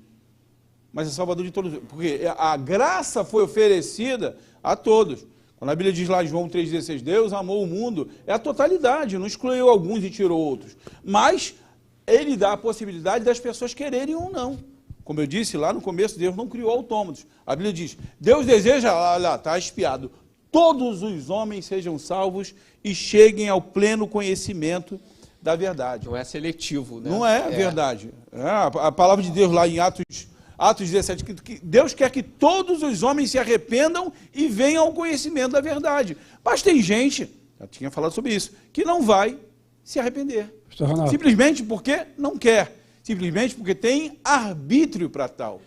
Mas é salvador de todos, porque a graça foi oferecida a todos. Quando a Bíblia diz lá em João 3,16, Deus amou o mundo, é a totalidade, não excluiu alguns e tirou outros. Mas ele dá a possibilidade das pessoas quererem ou não. Como eu disse lá no começo, Deus não criou autômatos. A Bíblia diz, Deus deseja, olha, está espiado, todos os homens sejam salvos e cheguem ao pleno conhecimento da verdade. Não é seletivo, né? Não é verdade. A palavra de Deus lá em Atos 17, que Deus quer que todos os homens se arrependam e venham ao conhecimento da verdade. Mas tem gente, já tinha falado sobre isso, que não vai se arrepender. Simplesmente porque não quer. Simplesmente porque tem arbítrio para tal.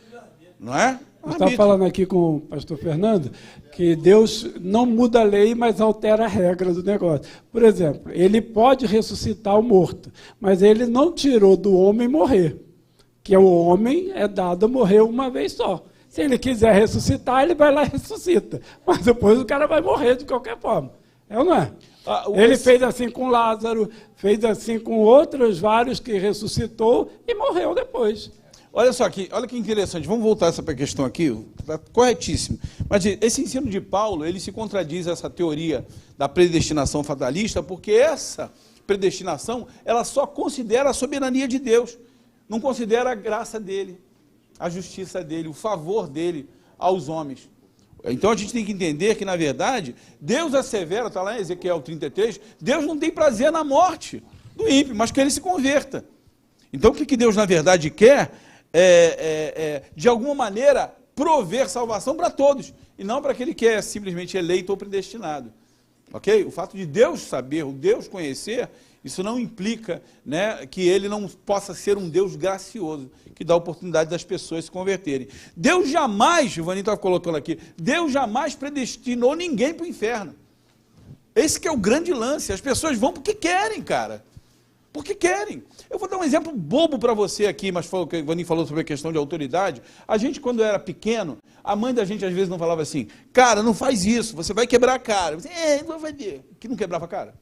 Não é? Eu estava falando aqui com o pastor Fernando que Deus não muda a lei, mas altera a regra do negócio. Por exemplo, ele pode ressuscitar o morto, mas ele não tirou do homem morrer. Que o homem é dado a morrer uma vez só. Se ele quiser ressuscitar, ele vai lá e ressuscita. Mas depois o cara vai morrer de qualquer forma. É ou não é? Ele fez assim com Lázaro, fez assim com outros vários que ressuscitou e morreu depois. Olha só aqui, olha que interessante, vamos voltar essa questão aqui, está corretíssimo. Mas esse ensino de Paulo, ele se contradiz a essa teoria da predestinação fatalista, porque essa predestinação, ela só considera a soberania de Deus, não considera a graça dele, a justiça dele, o favor dele aos homens. Então a gente tem que entender que, na verdade, Deus assevera, está lá em Ezequiel 33, Deus não tem prazer na morte do ímpio, mas que ele se converta. Então o que Deus, na verdade, quer de alguma maneira, prover salvação para todos, e não para aquele que é simplesmente eleito ou predestinado. Ok? O fato de Deus saber, o Deus conhecer, isso não implica, né, que ele não possa ser um Deus gracioso, que dá a oportunidade das pessoas se converterem. Deus jamais, o Vaninho estava colocando aqui, Deus jamais predestinou ninguém para o inferno. Esse que é o grande lance, as pessoas vão porque querem, cara. Porque querem. Eu vou dar um exemplo bobo para você aqui, mas o Vaninho falou sobre a questão de autoridade. A gente, quando era pequeno, a mãe da gente às vezes não falava assim, cara, não faz isso, você vai quebrar a cara. Você, vai ver. Que não quebrava a cara?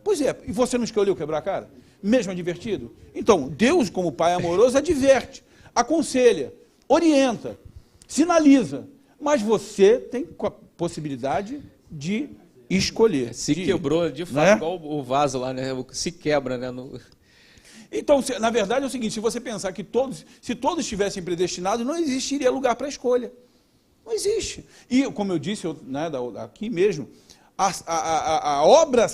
Pois é, e você não escolheu quebrar a cara? Mesmo advertido? Então, Deus, como Pai amoroso, adverte, aconselha, orienta, sinaliza, mas você tem a possibilidade de escolher. Se quebrou, de fato, né? Igual o vaso lá, né? Se quebra, né? Então, na verdade é o seguinte, se você pensar que se todos estivessem predestinados, não existiria lugar para escolha. Não existe. E, como eu disse, né, aqui mesmo, a obra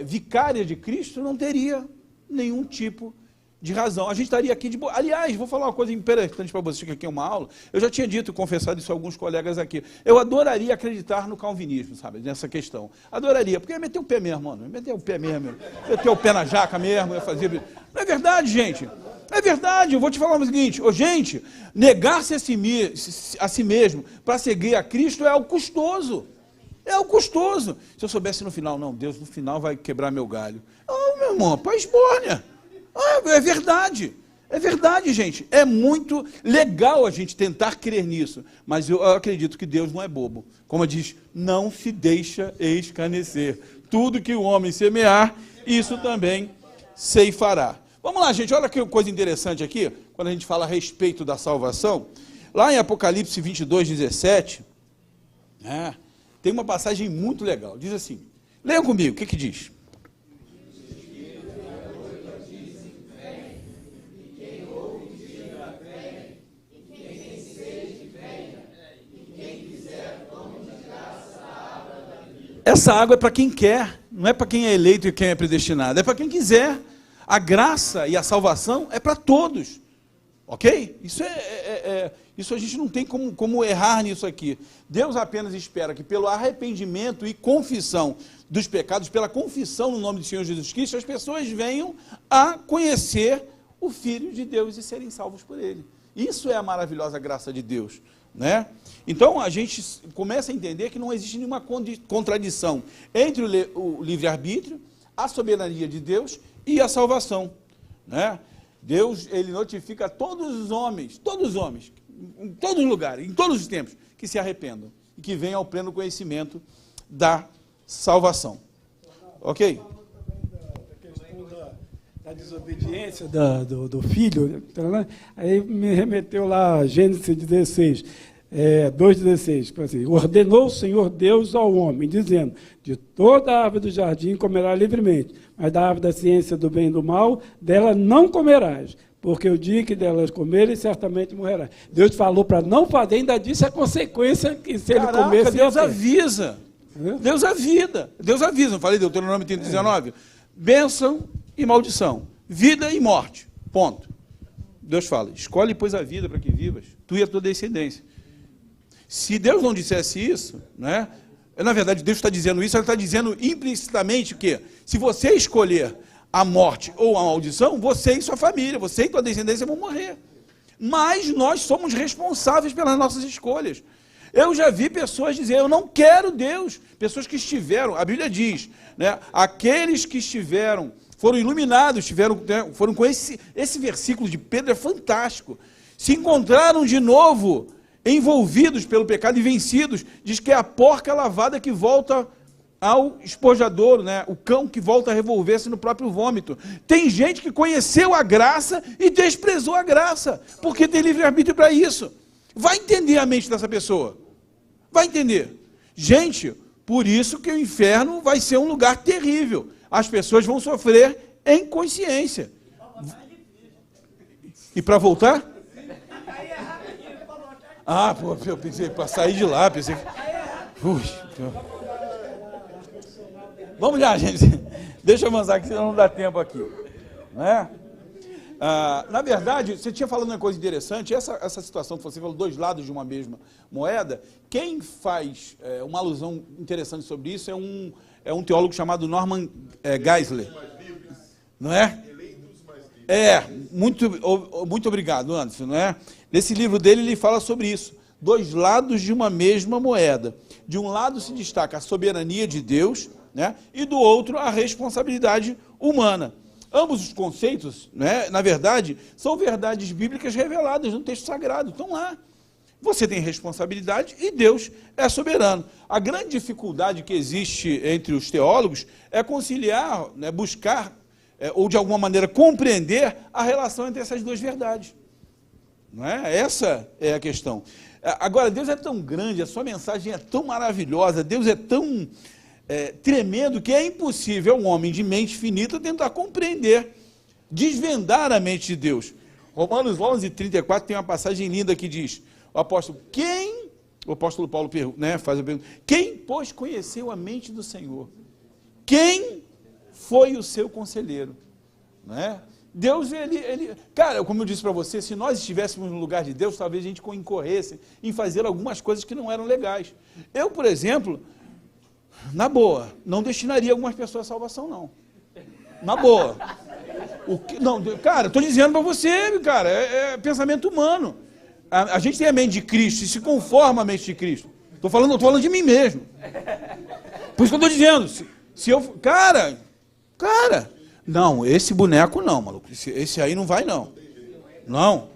vicária de Cristo não teria nenhum tipo de razão. A gente estaria aqui de boa. Aliás, vou falar uma coisa importante para vocês, que aqui é uma aula. Eu já tinha dito e confessado isso a alguns colegas aqui. Eu adoraria acreditar no calvinismo, sabe, nessa questão. Adoraria, porque ia meter o pé mesmo, mano. Ia meter o pé mesmo. Meter o pé na jaca mesmo, ia fazer... Não é verdade, gente? É verdade. Eu vou te falar o seguinte. Gente, negar-se a si mesmo para seguir a Cristo é algo custoso. É algo custoso. Se eu soubesse no final, não, Deus no final vai quebrar meu galho. Oh, meu irmão, paz esbórnia. É verdade, gente. É muito legal a gente tentar crer nisso, mas eu acredito que Deus não é bobo. Como diz, não se deixa escarnecer. Tudo que o homem semear, isso também ceifará. Vamos lá, gente, olha que coisa interessante aqui, quando a gente fala a respeito da salvação. Lá em Apocalipse 22, 17, tem uma passagem muito legal. Diz assim, leiam comigo, o que diz? Essa água é para quem quer, não é para quem é eleito e quem é predestinado, é para quem quiser. A graça e a salvação é para todos, ok? Isso a gente não tem como errar nisso aqui. Deus apenas espera que pelo arrependimento e confissão dos pecados, pela confissão no nome do Senhor Jesus Cristo, as pessoas venham a conhecer o Filho de Deus e serem salvos por Ele. Isso é a maravilhosa graça de Deus, né? Então a gente começa a entender que não existe nenhuma contradição entre o livre-arbítrio, a soberania de Deus e a salvação, né? Deus, ele notifica todos os homens, em todos os lugares, em todos os tempos, que se arrependam e que venham ao pleno conhecimento da salvação. Ok? Da desobediência do filho, aí me remeteu lá a Gênesis 16. 2,16, assim, ordenou o Senhor Deus ao homem, dizendo, de toda a árvore do jardim comerá livremente, mas da árvore da ciência do bem e do mal, dela não comerás, porque o dia que delas comerem, certamente morrerás. Deus falou para não fazer, ainda disse a consequência que se ele comesse... Deus avisa. Deus avisa, não falei Deuteronômio 19? Bênção e maldição, vida e morte, ponto. Deus fala, escolhe, pois, a vida para que vivas, tu e a tua descendência. Se Deus não dissesse isso, né, na verdade, Deus está dizendo isso, ele está dizendo implicitamente que, se você escolher a morte ou a maldição, você e sua família, você e tua descendência vão morrer. Mas nós somos responsáveis pelas nossas escolhas. Eu já vi pessoas dizer, eu não quero Deus. Pessoas que estiveram, a Bíblia diz, né, aqueles que estiveram, foram iluminados, foram com esse versículo de Pedro, é fantástico. Se encontraram de novo envolvidos pelo pecado e vencidos, diz que é a porca lavada que volta ao espojadouro, né? O cão que volta a revolver-se no próprio vômito. Tem gente que conheceu a graça e desprezou a graça, porque tem livre-arbítrio para isso. Vai entender a mente dessa pessoa. Vai entender. Gente, por isso que o inferno vai ser um lugar terrível. As pessoas vão sofrer em consciência. E para voltar? Ah, pô, eu pensei, para sair de lá, pensei que... Vamos lá, gente. Deixa eu avançar aqui, senão não dá tempo aqui. Né? Na verdade, você tinha falado uma coisa interessante, essa situação que você falou, dois lados de uma mesma moeda, quem faz uma alusão interessante sobre isso é um teólogo chamado Norman Geisler. Não é? Muito obrigado, Anderson, não é? Nesse livro dele, ele fala sobre isso. Dois lados de uma mesma moeda. De um lado se destaca a soberania de Deus, né? E do outro a responsabilidade humana. Ambos os conceitos, né, na verdade, são verdades bíblicas reveladas no texto sagrado. Estão lá. Você tem responsabilidade e Deus é soberano. A grande dificuldade que existe entre os teólogos é conciliar, né, buscar, ou de alguma maneira compreender a relação entre essas duas verdades. Não é? Essa é a questão. Agora, Deus é tão grande, a sua mensagem é tão maravilhosa, Deus é tão tremendo que é impossível um homem de mente finita tentar compreender, desvendar a mente de Deus. Romanos 11:34 tem uma passagem linda que diz, o apóstolo Paulo, né, faz a pergunta, quem, pois, conheceu a mente do Senhor? Quem foi o seu conselheiro? Não é? Deus, cara, como eu disse para você, se nós estivéssemos no lugar de Deus, talvez a gente incorresse em fazer algumas coisas que não eram legais. Eu, por exemplo, na boa, não destinaria algumas pessoas à salvação, não. Na boa. Não, cara, estou dizendo para você, cara, é pensamento humano. A gente tem a mente de Cristo e se conforma à mente de Cristo. Estou falando de mim mesmo. Por isso que eu estou dizendo, se eu... Cara... Não, esse boneco não, maluco. Esse aí não vai, não. Não.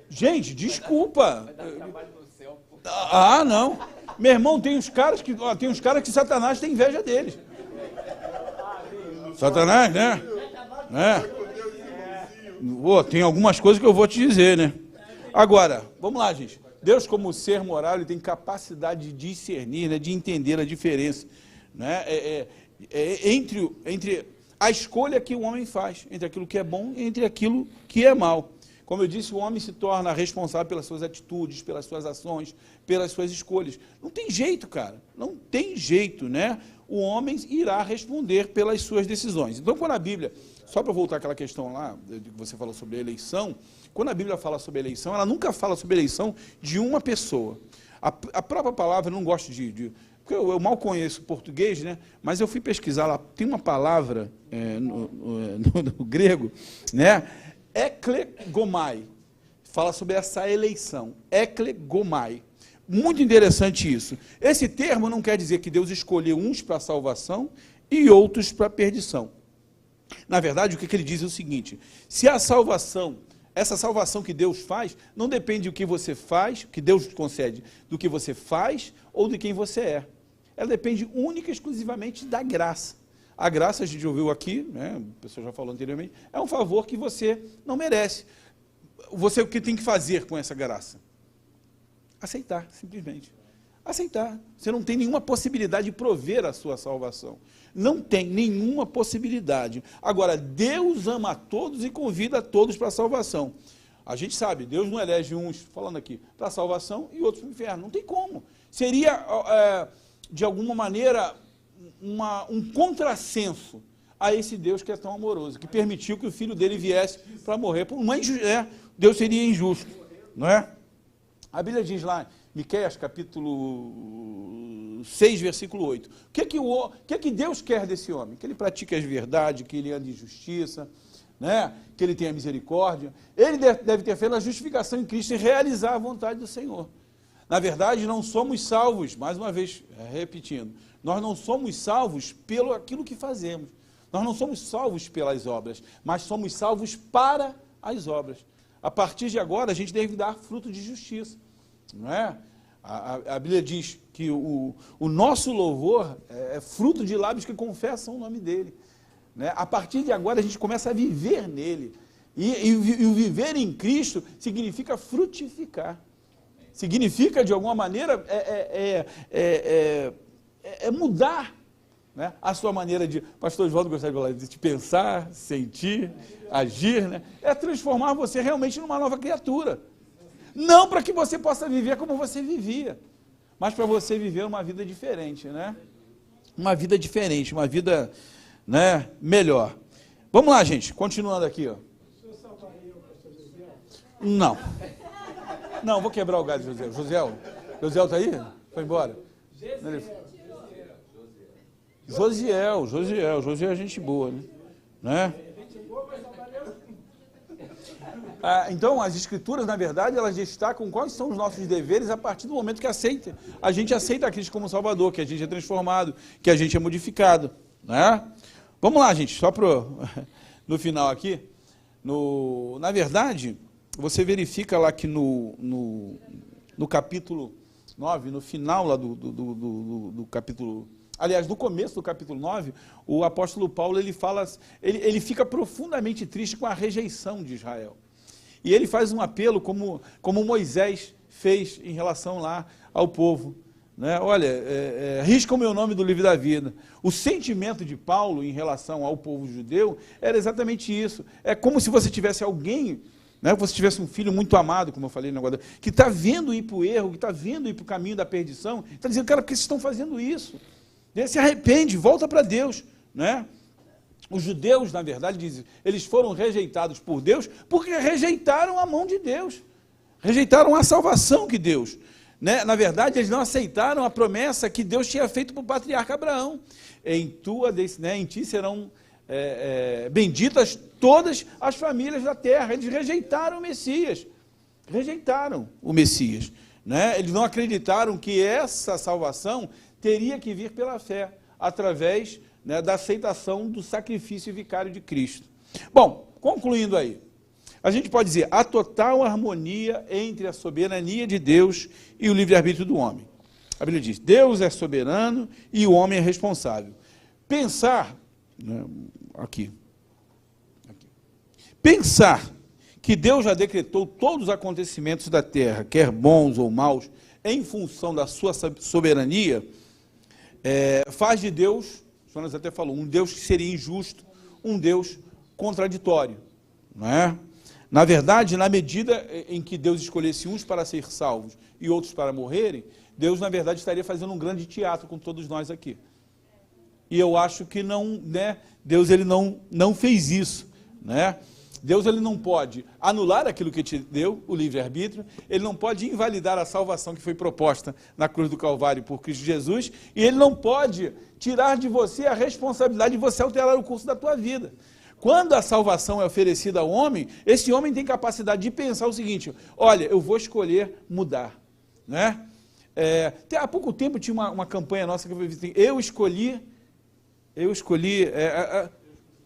Gente, desculpa. Não. Meu irmão, tem uns caras que Satanás tem inveja deles. Satanás, né? Tem algumas coisas que eu vou te dizer, né? Agora, vamos lá, gente. Deus, como ser moral, ele tem capacidade de discernir, né, de entender a diferença, né? Entre a escolha que o homem faz, entre aquilo que é bom e entre aquilo que é mal. Como eu disse, o homem se torna responsável pelas suas atitudes, pelas suas ações, pelas suas escolhas. Não tem jeito, cara. Não tem jeito, né? O homem irá responder pelas suas decisões. Então, quando a Bíblia, só para voltar àquela questão lá, que você falou sobre a eleição, quando a Bíblia fala sobre a eleição, ela nunca fala sobre a eleição de uma pessoa. A própria palavra, eu não gosto porque eu mal conheço português, né? Mas eu fui pesquisar lá, tem uma palavra no grego, né? Eklegomai, fala sobre essa eleição, eklegomai. Muito interessante isso. Esse termo não quer dizer que Deus escolheu uns para a salvação e outros para a perdição. Na verdade, o que ele diz é o seguinte, se a salvação, essa salvação que Deus faz, não depende do que você faz, que Deus concede, do que você faz ou de quem você é. Ela depende única e exclusivamente da graça. A graça, a gente ouviu aqui, né, a pessoa já falou anteriormente, é um favor que você não merece. Você o que tem que fazer com essa graça? Aceitar, simplesmente. Aceitar. Você não tem nenhuma possibilidade de prover a sua salvação. Não tem nenhuma possibilidade. Agora, Deus ama a todos e convida a todos para a salvação. A gente sabe, Deus não elege uns, falando aqui, para a salvação e outros para o inferno. Não tem como. Seria, de alguma maneira, um contrassenso a esse Deus que é tão amoroso, que permitiu que o filho dele viesse para morrer. Deus seria injusto, não é? A Bíblia diz lá, Miqueias, capítulo 6, versículo 8. O que Deus quer desse homem? Que ele pratique as verdades, que ele ande em justiça, né? Que ele tenha misericórdia. Ele deve ter feito a justificação em Cristo e realizar a vontade do Senhor. Na verdade, não somos salvos, mais uma vez, repetindo, nós não somos salvos pelo aquilo que fazemos. Nós não somos salvos pelas obras, mas somos salvos para as obras. A partir de agora, a gente deve dar fruto de justiça. Não é? A Bíblia diz que o nosso louvor é fruto de lábios que confessam o nome dele. Né? A partir de agora, a gente começa a viver nele. E o viver em Cristo significa frutificar. Significa, de alguma maneira, mudar, né, a sua maneira de... Pastor Oswaldo gostaria de falar de pensar, sentir, agir, né? É transformar você realmente numa nova criatura. Não para que você possa viver como você vivia, mas para você viver uma vida diferente, né? Uma vida diferente, uma vida, né, melhor. Vamos lá, gente, continuando aqui, ó. O senhor salvaria o pastor José? Não. Não, vou quebrar o galho, José. Josiel está aí? Foi embora? Josiel é gente boa, né? Então, as Escrituras, na verdade, elas destacam quais são os nossos deveres a partir do momento que a gente aceita a Cristo como Salvador, que a gente é transformado, que a gente é modificado, né? Vamos lá, gente, só no final aqui. Na verdade, você verifica lá que no capítulo 9, no final lá do capítulo... Aliás, no começo do capítulo 9, o apóstolo Paulo ele fica profundamente triste com a rejeição de Israel. E ele faz um apelo como Moisés fez em relação lá ao povo. Né? Olha, risca o meu nome do livro da vida. O sentimento de Paulo em relação ao povo judeu era exatamente isso. É como se você tivesse alguém, né, você tivesse um filho muito amado, como eu falei no negócio, que está vendo ir para o erro, que está vendo ir para o caminho da perdição, está dizendo, cara, por que vocês estão fazendo isso? Se arrepende, volta para Deus, né? Os judeus, na verdade, dizem, eles foram rejeitados por Deus porque rejeitaram a mão de Deus, rejeitaram a salvação que Deus, né? Na verdade, eles não aceitaram a promessa que Deus tinha feito para o patriarca Abraão. Em ti serão benditas todas as famílias da terra. Eles rejeitaram o Messias, né? Eles não acreditaram que essa salvação teria que vir pela fé, através, né, da aceitação do sacrifício vicário de Cristo. Bom, concluindo aí, a gente pode dizer a total harmonia entre a soberania de Deus e o livre-arbítrio do homem. A Bíblia diz, Deus é soberano e o homem é responsável. Pensar, né, pensar que Deus já decretou todos os acontecimentos da terra, quer bons ou maus, em função da sua soberania, faz de Deus, o Jonas até falou, um Deus que seria injusto, um Deus contraditório. Não é? Na verdade, na medida em que Deus escolhesse uns para ser salvos e outros para morrerem, Deus, na verdade, estaria fazendo um grande teatro com todos nós aqui. E eu acho que não, né, Deus ele não fez isso, né? Deus ele não pode anular aquilo que te deu, o livre-arbítrio, ele não pode invalidar a salvação que foi proposta na cruz do Calvário por Cristo Jesus, e ele não pode tirar de você a responsabilidade de você alterar o curso da tua vida. Quando a salvação é oferecida ao homem, esse homem tem capacidade de pensar o seguinte, olha, eu vou escolher mudar. Né? Há pouco tempo tinha uma campanha nossa que eu vi, eu escolhi...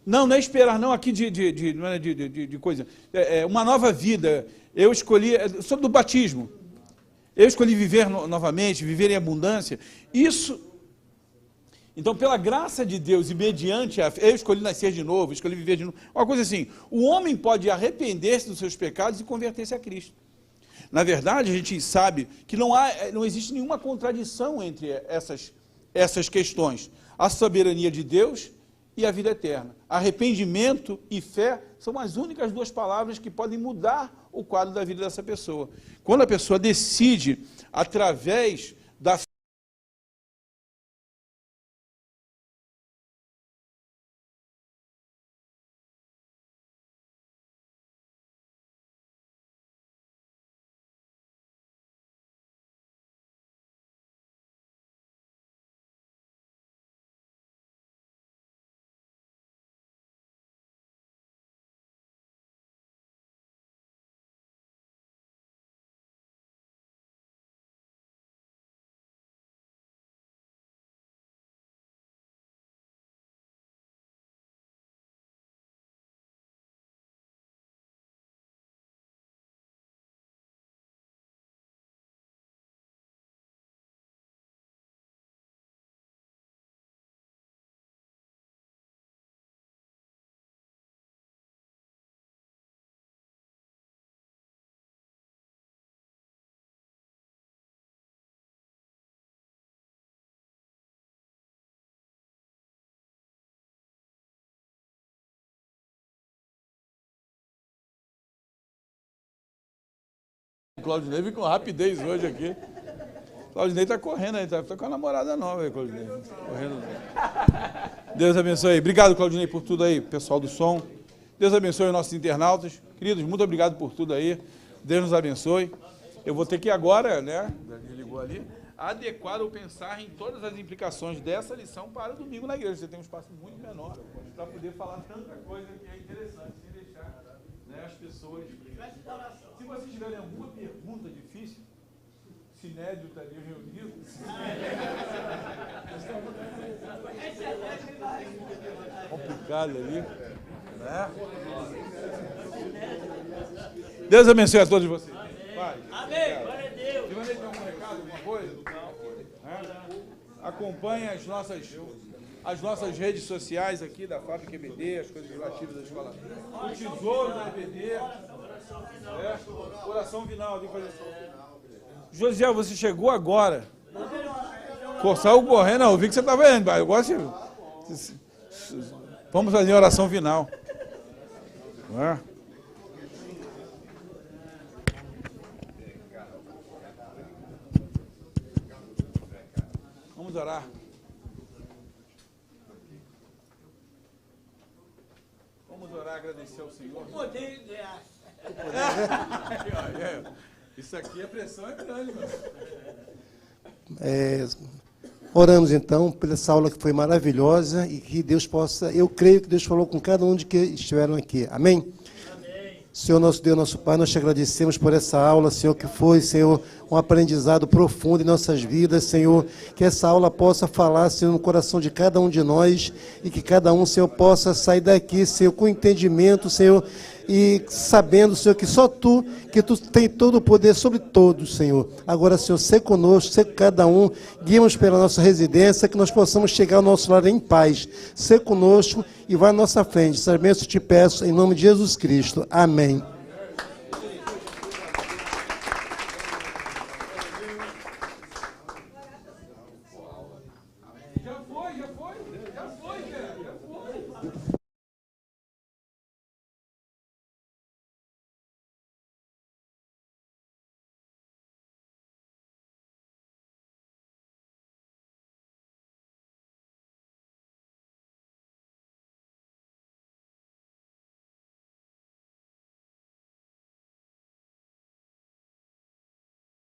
Não é esperar, não, aqui de coisa. Uma nova vida. Eu escolhi, sobre o batismo. Eu escolhi viver novamente, viver em abundância. Isso. Então, pela graça de Deus e mediante a fé, eu escolhi nascer de novo, escolhi viver de novo. Uma coisa assim, o homem pode arrepender-se dos seus pecados e converter-se a Cristo. Na verdade, a gente sabe que não existe nenhuma contradição entre essas questões. A soberania de Deus e a vida eterna. Arrependimento e fé são as únicas duas palavras que podem mudar o quadro da vida dessa pessoa. Quando a pessoa decide, através da fé, o Claudinei vem com rapidez hoje aqui. O Claudinei está correndo aí, está com a namorada nova aí, Claudinei. Correndo. Deus abençoe. Obrigado, Claudinei, por tudo aí, pessoal do som. Deus abençoe os nossos internautas. Queridos, muito obrigado por tudo aí. Deus nos abençoe. Eu vou ter que agora, né, ele ligou ali, adequar ou pensar em todas as implicações dessa lição para o domingo na igreja. Você tem um espaço muito menor para poder falar tanta coisa que é interessante, sem deixar, né, as pessoas... Se vocês tiverem alguma pergunta difícil, Sinédrio estaria reunido. Complicado ali, né? Deus abençoe a todos vocês. Amém. Glória a Deus. Ivanei, tem algum recado, alguma coisa? Acompanhe as nossas redes sociais aqui da Fábrica EBD, as coisas relativas à escola. O tesouro da EBD. Oração final. José, você chegou agora. Saiu correndo, não, eu vi que você estava indo. Eu gosto de... Vamos fazer a oração final. Vamos orar. Vamos orar, agradecer ao Senhor. Isso aqui, a pressão é grande, mano. Oramos então por essa aula que foi maravilhosa e que Deus possa, eu creio que Deus falou com cada um de que estiveram aqui. Amém? Senhor, nosso Deus, nosso Pai, nós te agradecemos por essa aula, Senhor, que foi, Senhor, um aprendizado profundo em nossas vidas, Senhor, que essa aula possa falar, Senhor, no coração de cada um de nós e que cada um, Senhor, possa sair daqui, Senhor, com entendimento, Senhor, e sabendo, Senhor, que só Tu, que Tu tem todo o poder sobre todos, Senhor. Agora, Senhor, ser conosco, ser com cada um, guia-nos pela nossa residência, que nós possamos chegar ao nosso lar em paz. Ser conosco e vai à nossa frente. Essas bênçãos te peço, em nome de Jesus Cristo. Amém.